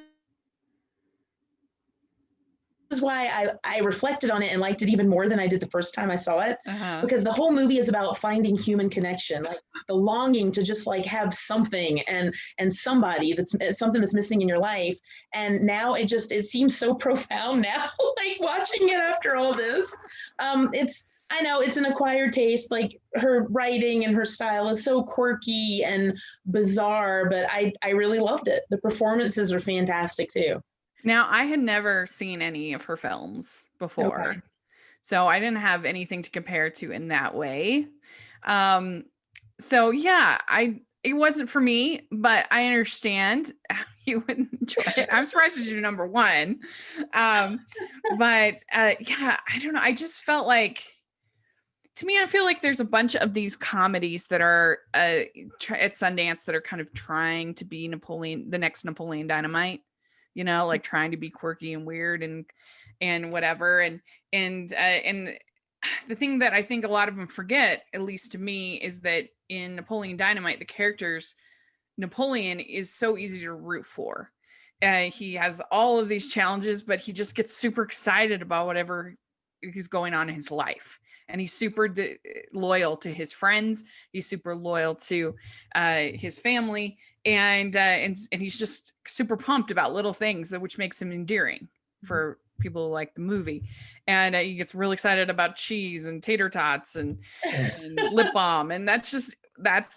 why I reflected on it and liked it even more than I did the first time I saw it, because the whole movie is about finding human connection, like the longing to just like have something and somebody that's something that's missing in your life. And now it seems so profound now, like watching it after all this. I know it's an acquired taste, like her writing and her style is so quirky and bizarre, but I really loved it. The performances are fantastic too. Now, I had never seen any of her films before, Okay. so I didn't have anything to compare to in that way. So yeah, it wasn't for me, but I understand you would enjoy it. I'm surprised it's your number one. But yeah, I don't know. I just felt like, to me, I feel like there's a bunch of these comedies that are at Sundance that are kind of trying to be the next Napoleon Dynamite, like trying to be quirky and weird and whatever. And the thing that I think a lot of them forget, at least to me, is that in Napoleon Dynamite, the characters, Napoleon is so easy to root for. He has all of these challenges, but he just gets super excited about whatever is going on in his life. And he's super loyal to his friends. He's super loyal to his family, and he's just super pumped about little things, which makes him endearing for people who like the movie. And he gets really excited about cheese and tater tots and lip balm, and that's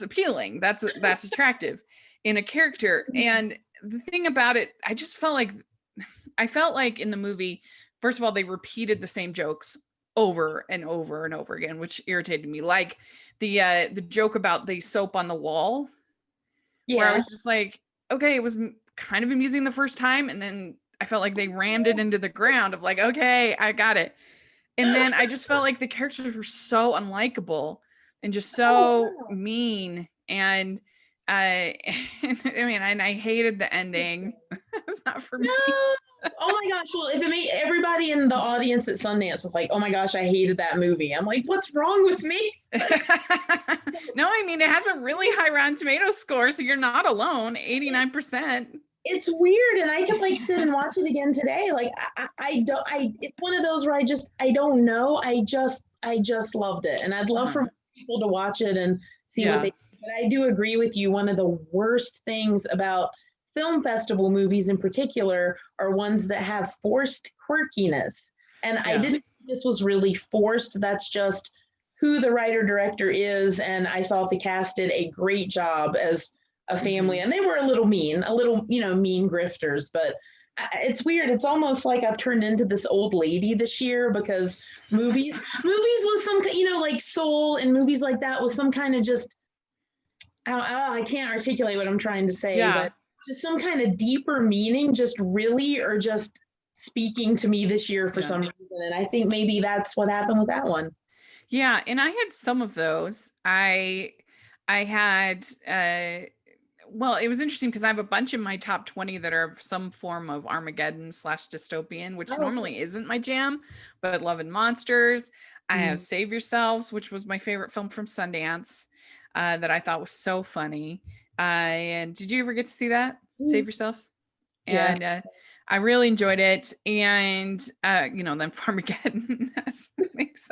appealing. That's attractive in a character. And the thing about it, I felt like in the movie, first of all, they repeated the same jokes over and over and over again, which irritated me. Like the joke about the soap on the wall, where I was just like, okay, it was kind of amusing the first time, and then I felt like they rammed it into the ground of like, okay, I got it. And then I just felt like the characters were so unlikable and just so mean. And I hated the ending. It was not for me. Oh my gosh. Well, if it made everybody in the audience at Sundance was like, oh my gosh, I hated that movie. I'm like, what's wrong with me? No, I mean, it has a really high Rotten Tomatoes score, so you're not alone. 89%. It's weird. And I could like sit and watch it again today. Like it's one of those where I don't know. I just loved it. And I'd love for people to watch it and see what they, but I do agree with you. One of the worst things about film festival movies in particular are ones that have forced quirkiness. And I didn't think this was really forced. That's just who the writer director is. And I thought the cast did a great job as a family. And they were a little mean, mean grifters, but it's weird. It's almost like I've turned into this old lady this year because movies with some, like Soul and movies like that with some kind of just, I can't articulate what I'm trying to say, but just some kind of deeper meaning just really are just speaking to me this year for some reason. And I think maybe that's what happened with that one. Yeah. And I had some of those. I had, well, it was interesting because I have a bunch in my top 20 that are some form of Armageddon / dystopian, which normally isn't my jam, but Love and Monsters. I have Save Yourselves, which was my favorite film from Sundance, that I thought was so funny. And did you ever get to see that? Save Yourselves? And I really enjoyed it. And, then Farmageddon makes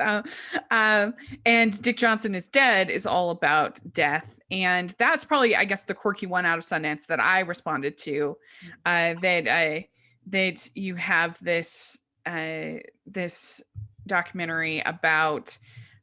and Dick Johnson is Dead is all about death. And that's probably, I guess, the quirky one out of Sundance that I responded to. That you have this documentary about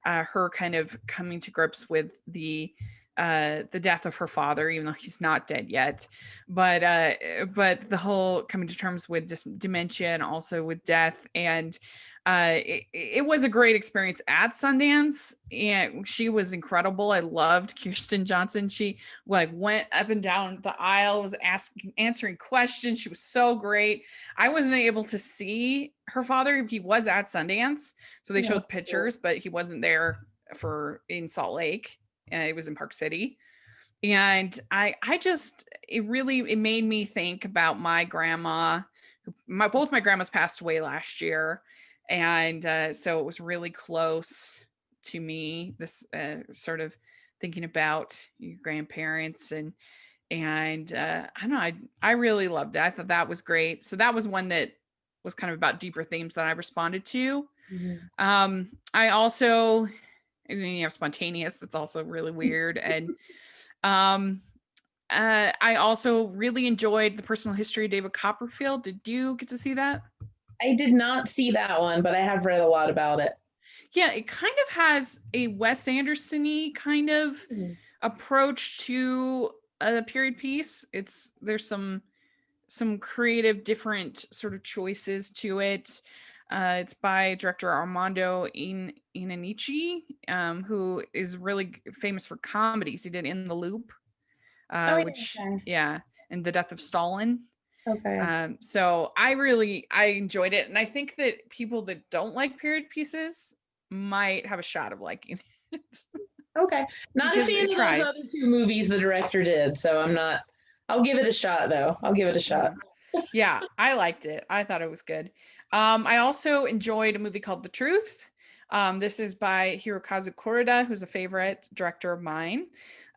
her kind of coming to grips with the death of her father, even though he's not dead yet. But the whole coming to terms with just dementia and also with death. And it was a great experience at Sundance, and she was incredible. I loved Kirsten Johnson. She like went up and down the aisle, was answering questions. She was so great. I wasn't able to see her father. He was at Sundance, so they showed pictures, but he wasn't there in Salt Lake. It was in Park City. And it made me think about my grandma. Both my grandmas passed away last year. And so it was really close to me, this sort of thinking about your grandparents. And I don't know, I really loved it. I thought that was great. So that was one that was kind of about deeper themes that I responded to. I also, you have Spontaneous, that's also really weird. And I also really enjoyed The Personal History of David Copperfield. Did you get to see that? I did not see that one, but I have read a lot about it. Yeah, it kind of has a Wes Anderson-y kind of approach to a period piece. There's some creative, different sort of choices to it. It's by director Armando Iannucci, who is really famous for comedies. He did In the Loop, and The Death of Stalin. Okay. So I enjoyed it, and I think that people that don't like period pieces might have a shot of liking it. Okay, not a fan of those other two movies the director did, so I'm not. I'll give it a shot, though. I'll give it a shot. Yeah, I liked it. I thought it was good. I also enjoyed a movie called The Truth. This is by Hirokazu Koreeda, who's a favorite director of mine.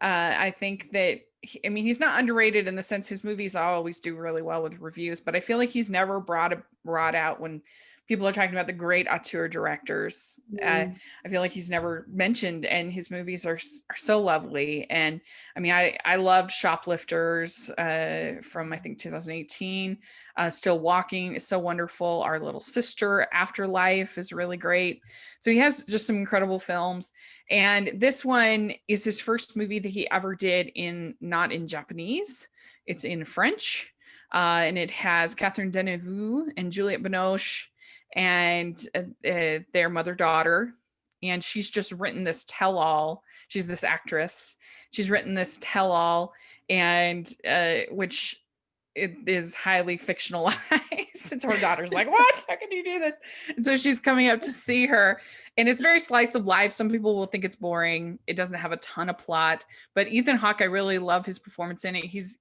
I think that, he's not underrated in the sense his movies always do really well with reviews, but I feel like he's never brought out when people are talking about the great auteur directors. I feel like he's never mentioned, and his movies are so lovely. And I loved Shoplifters from I think 2018. Still Walking is so wonderful. Our Little Sister, Afterlife is really great. So he has just some incredible films. And this one is his first movie that he ever did not in Japanese. It's in French. And it has Catherine Deneuve and Juliette Binoche and their mother-daughter. And she's just written this tell-all. She's this actress. She's written this tell-all, and which it is highly fictionalized. And so her daughter's like, what? How can you do this? And so she's coming up to see her. And it's very slice of life. Some people will think it's boring. It doesn't have a ton of plot. But Ethan Hawke, I really love his performance in it. He's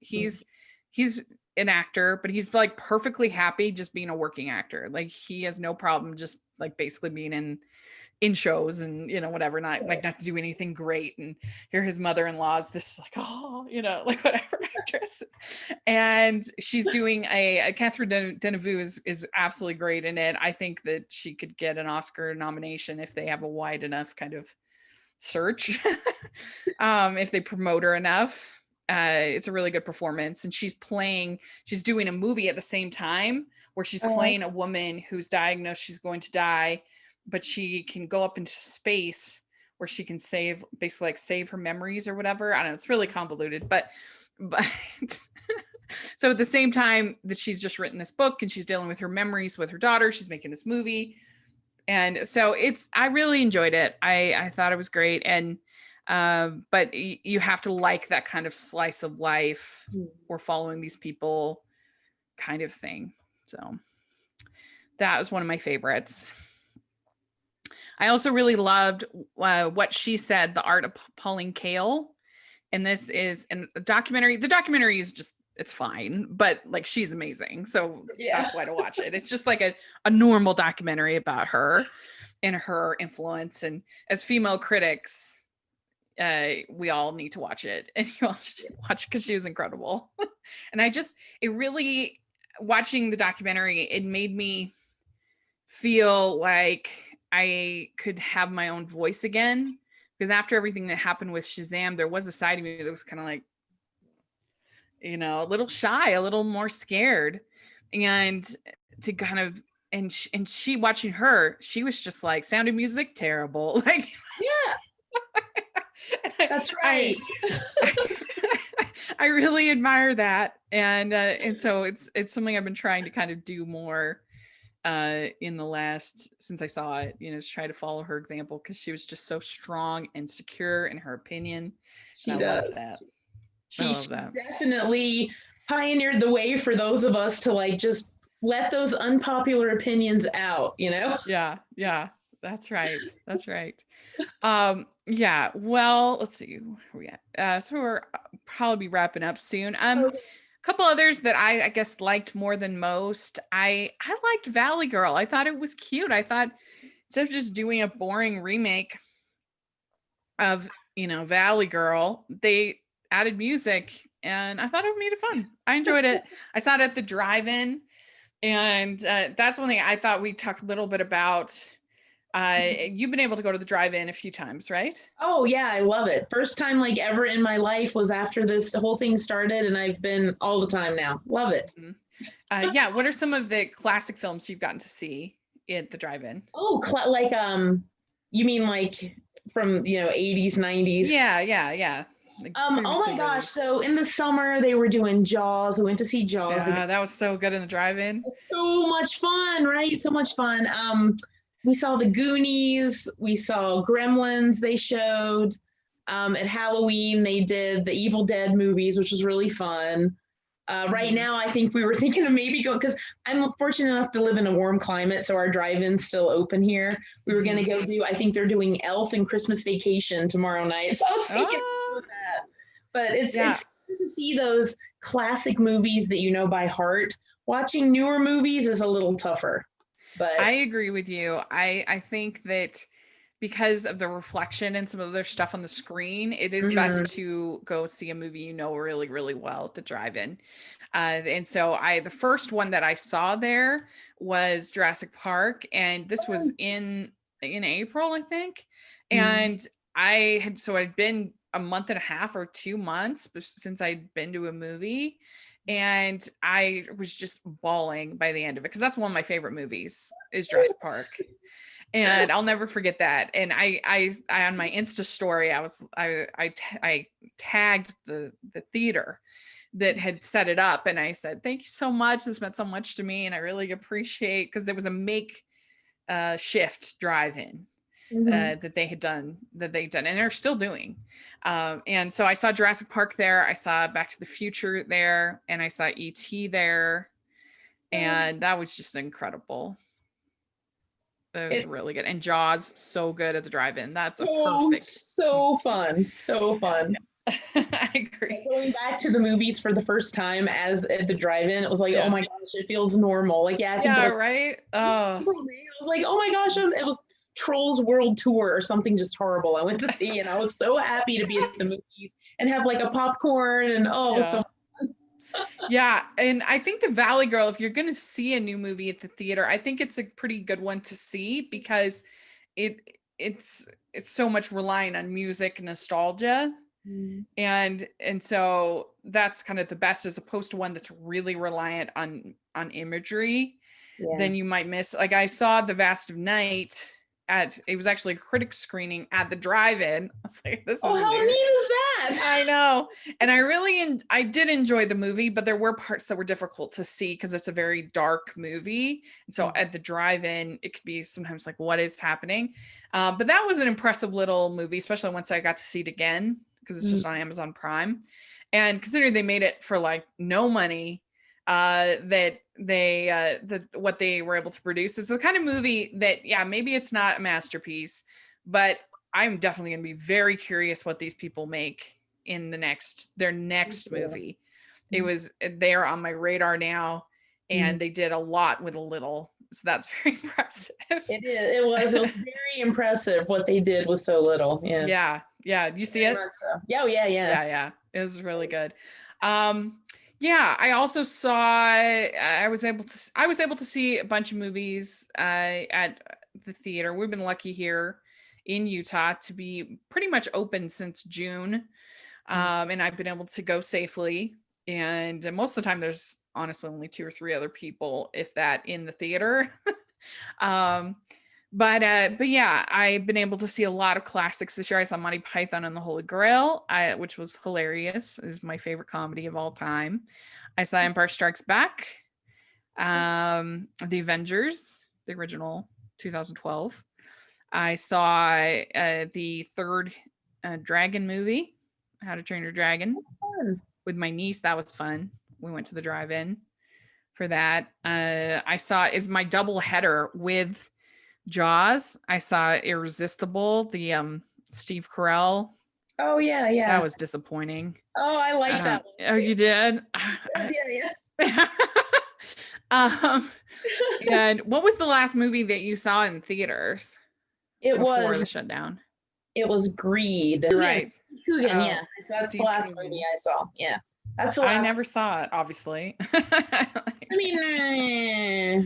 an actor, but he's like perfectly happy just being a working actor. Like he has no problem just like basically being in shows and whatever, not to do anything great. And here his mother-in-law's this like, like whatever actress, and she's doing a Catherine Deneuve is absolutely great in it. I think that she could get an Oscar nomination if they have a wide enough kind of search. If they promote her enough. It's a really good performance, and she's doing a movie at the same time where she's playing a woman who's diagnosed she's going to die, but she can go up into space where she can save her memories or whatever. I don't know. It's really convoluted, but so at the same time that she's just written this book and she's dealing with her memories with her daughter, she's making this movie. And so I really enjoyed it. I thought it was great. And, but you have to like that kind of slice of life or following these people kind of thing. So that was one of my favorites. I also really loved What She Said, The Art of Pauline Kael. And this is a documentary. The documentary is just, it's fine, but like she's amazing. So that's why to watch it. It's just like a normal documentary about her and her influence. And as female critics, we all need to watch it. And you all should watch because she was incredible. And it really, watching the documentary, it made me feel like I could have my own voice again. Because after everything that happened with Shazam, there was a side of me that was kind of like, a little shy, a little more scared. And to kind of, and she watching her, she was just like, Sound of Music, terrible. Like, Yeah, that's right. I really admire that. And so it's something I've been trying to kind of do more in the last, since I saw it, to try to follow her example, because she was just so strong and secure in her opinion. She And I does. love that. She definitely pioneered the way for those of us to like just let those unpopular opinions out, Yeah, that's right. That's right. Yeah, well, let's see where we at. So we're probably be wrapping up soon. A couple others that I guess liked more than most. I liked Valley Girl. I thought it was cute. I thought instead of just doing a boring remake of Valley Girl, they added music, and I thought it made it fun. I enjoyed it. I saw it at the drive-in, and that's one thing I thought we talked a little bit about. You've been able to go to the drive-in a few times, right? Oh yeah, I love it. First time like ever in my life was after this whole thing started, and I've been all the time now. Love it. Yeah. What are some of the classic films you've gotten to see at the drive-in? Oh, like you mean like from 80s, 90s? Yeah. Like oh my gosh! So in the summer they were doing Jaws. We went to see Jaws. Yeah, that was so good in the drive-in. So much fun, right? So much fun. We saw the Goonies. We saw Gremlins. They showed at Halloween. They did the Evil Dead movies, which was really fun. Right now, I think we were thinking of maybe going, because I'm fortunate enough to live in a warm climate, so our drive-in's still open here. We were going to go do, I think they're doing Elf and Christmas Vacation tomorrow night. So I was thinking of that. But it's good to see those classic movies that you know by heart. Watching newer movies is a little tougher. But I agree with you. I think that because of the reflection and some of their stuff on the screen, it is best to go see a movie really, really well at the drive-in. And so the first one that I saw there was Jurassic Park, and this was in April, I think. And I'd been a month and a half or 2 months since I'd been to a movie. And I was just bawling by the end of it, because that's one of my favorite movies is Jurassic Park. And I'll never forget that. And I on my Insta story, I tagged the theater that had set it up, and I said, "Thank you so much. This meant so much to me, and I really appreciate," because there was a make shift drive-in that they'd done, and they're still doing. And so I saw Jurassic Park there. I saw Back to the Future there, and I saw E.T. there, and that was just incredible. That was really good. And Jaws, so good at the drive-in. That's a perfect. So fun. So fun. I agree. Going back to the movies for the first time as at the drive-in, it was like, oh my gosh, it feels normal. Like, I think right? Oh. It was like, oh my gosh, it was Trolls World Tour or something just horrible I went to see, and I was so happy to be at the movies and have like a popcorn, and it was so yeah. And I think the Valley Girl, if you're going to see a new movie at the theater, I think it's a pretty good one to see, because it's so much relying on music, nostalgia. And so that's kind of the best, as opposed to one that's really reliant on imagery. Then you might miss, like I saw The Vast of Night it was actually a critic screening at the drive-in. I was like, this is how weird. neat is that? I know. And I did enjoy the movie, but there were parts that were difficult to see because it's a very dark movie. And so at the drive-in, it could be sometimes like, what is happening? But that was an impressive little movie, especially once I got to see it again, because it's just on Amazon Prime. And considering they made it for like no money, that what they were able to produce is the kind of movie that, maybe it's not a masterpiece, but I'm definitely going to be very curious what these people make in their next movie. They're on my radar now, and they did a lot with a little, so that's very impressive. It was very impressive what they did with so little. Do you see it? Yeah. It was really good. Yeah, I also saw. I was able to see a bunch of movies at the theater. We've been lucky here in Utah to be pretty much open since June, and I've been able to go safely. And most of the time, there's honestly only 2 or 3 other people, if that, in the theater. um, but yeah, I've been able to see a lot of classics this year. I saw Monty Python and the Holy Grail, which was hilarious. Is my favorite comedy of all time. I saw Empire Strikes Back, The Avengers, the original 2012. I saw the third Dragon movie, How to Train Your Dragon, with my niece. That was fun. We went to the drive-in for that. I saw is my double header with Jaws. I saw Irresistible, the Steve Carell. Oh yeah, yeah. That was disappointing. Oh, I like that one. Oh, you did? Yeah. And what was the last movie that you saw in theaters? Before the shutdown. It was Greed. Right. Coogan, yeah. That's the last movie I saw. Yeah. That's the last. I never saw it, obviously. I mean, I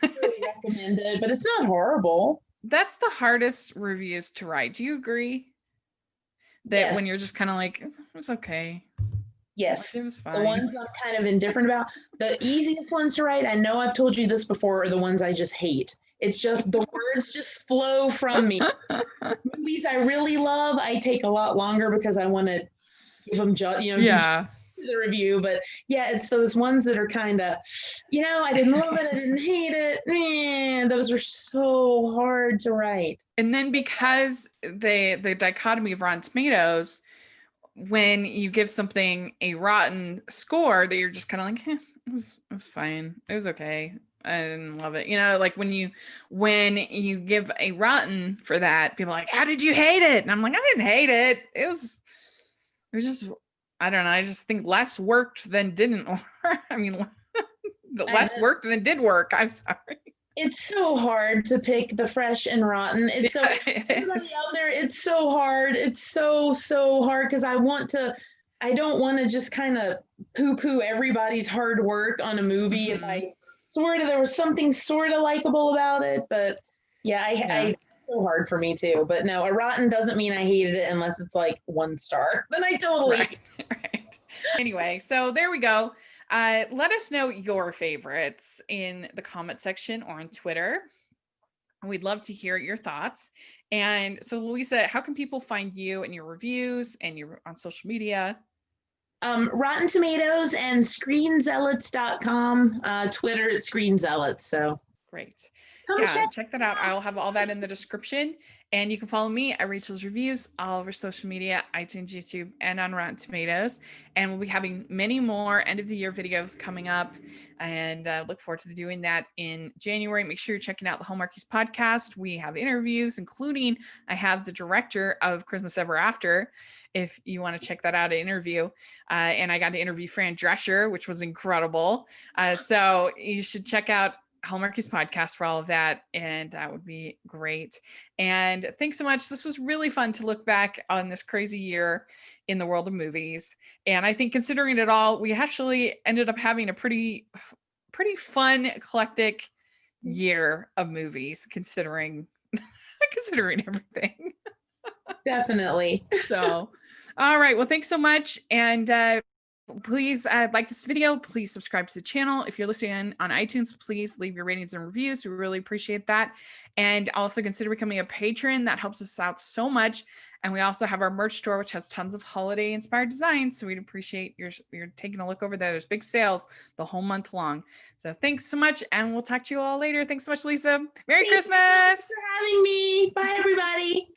really recommend it, but it's not horrible. That's the hardest reviews to write. Do you agree? That when you're just kind of like, it was okay. Yes. Like, it was fine. The ones I'm kind of indifferent about. The easiest ones to write, I know I've told you this before, are the ones I just hate. It's just the words just flow from me. Movies I really love, I take a lot longer because I want to give them, the review. But yeah, it's those ones that are kind of, I didn't love it, I didn't hate it. Man, those are so hard to write. And then because the dichotomy of Rotten Tomatoes, when you give something a rotten score, that you're just kind of like, it was fine, it was okay, I didn't love it. Like when you give a rotten for that, people are like, how did you hate it? And I'm like, I didn't hate it. It was just, I don't know. I just think less worked than didn't work. I mean, the less worked than did work. I'm sorry. It's so hard to pick the fresh and rotten. It's everybody out there. It's so hard. It's so hard because I don't want to just kind of poo-poo everybody's hard work on a movie if I there was something sort of likable about it. But yeah, it's so hard for me too. But no, a rotten doesn't mean I hated it unless it's like 1 star. Then I totally right. Anyway, so there we go. Let us know your favorites in the comment section or on Twitter. We'd love to hear your thoughts. And so, Louisa, how can people find you and your reviews and you're on social media? Rotten Tomatoes and ScreenZealots.com. Twitter at Screen Zealots. So great. Check that out. I'll have all that in the description. And you can follow me at Rachel's Reviews all over social media, iTunes, YouTube, and on Rotten Tomatoes. And we'll be having many more end of the year videos coming up. And look forward to doing that in January. Make sure you're checking out the Hallmarkies podcast. We have interviews, including I have the director of Christmas Ever After, if you want to check that out, an interview. And I got to interview Fran Drescher, which was incredible. So you should check out Hallmarkies podcast for all of that, and that would be great. And thanks so much. This was really fun to look back on this crazy year in the world of movies. And I think considering it all, we actually ended up having a pretty fun, eclectic year of movies, considering everything. Definitely. So, all right. Well, thanks so much. And please like this video. Please subscribe to the channel. If you're listening on iTunes, please leave your ratings and reviews. We really appreciate that. And also consider becoming a patron. That helps us out so much. And we also have our merch store, which has tons of holiday inspired designs. So we'd appreciate your taking a look over there. There's big sales the whole month long. So thanks so much. And we'll talk to you all later. Thanks so much, Lisa. Merry Christmas. Thanks for having me. Bye, everybody.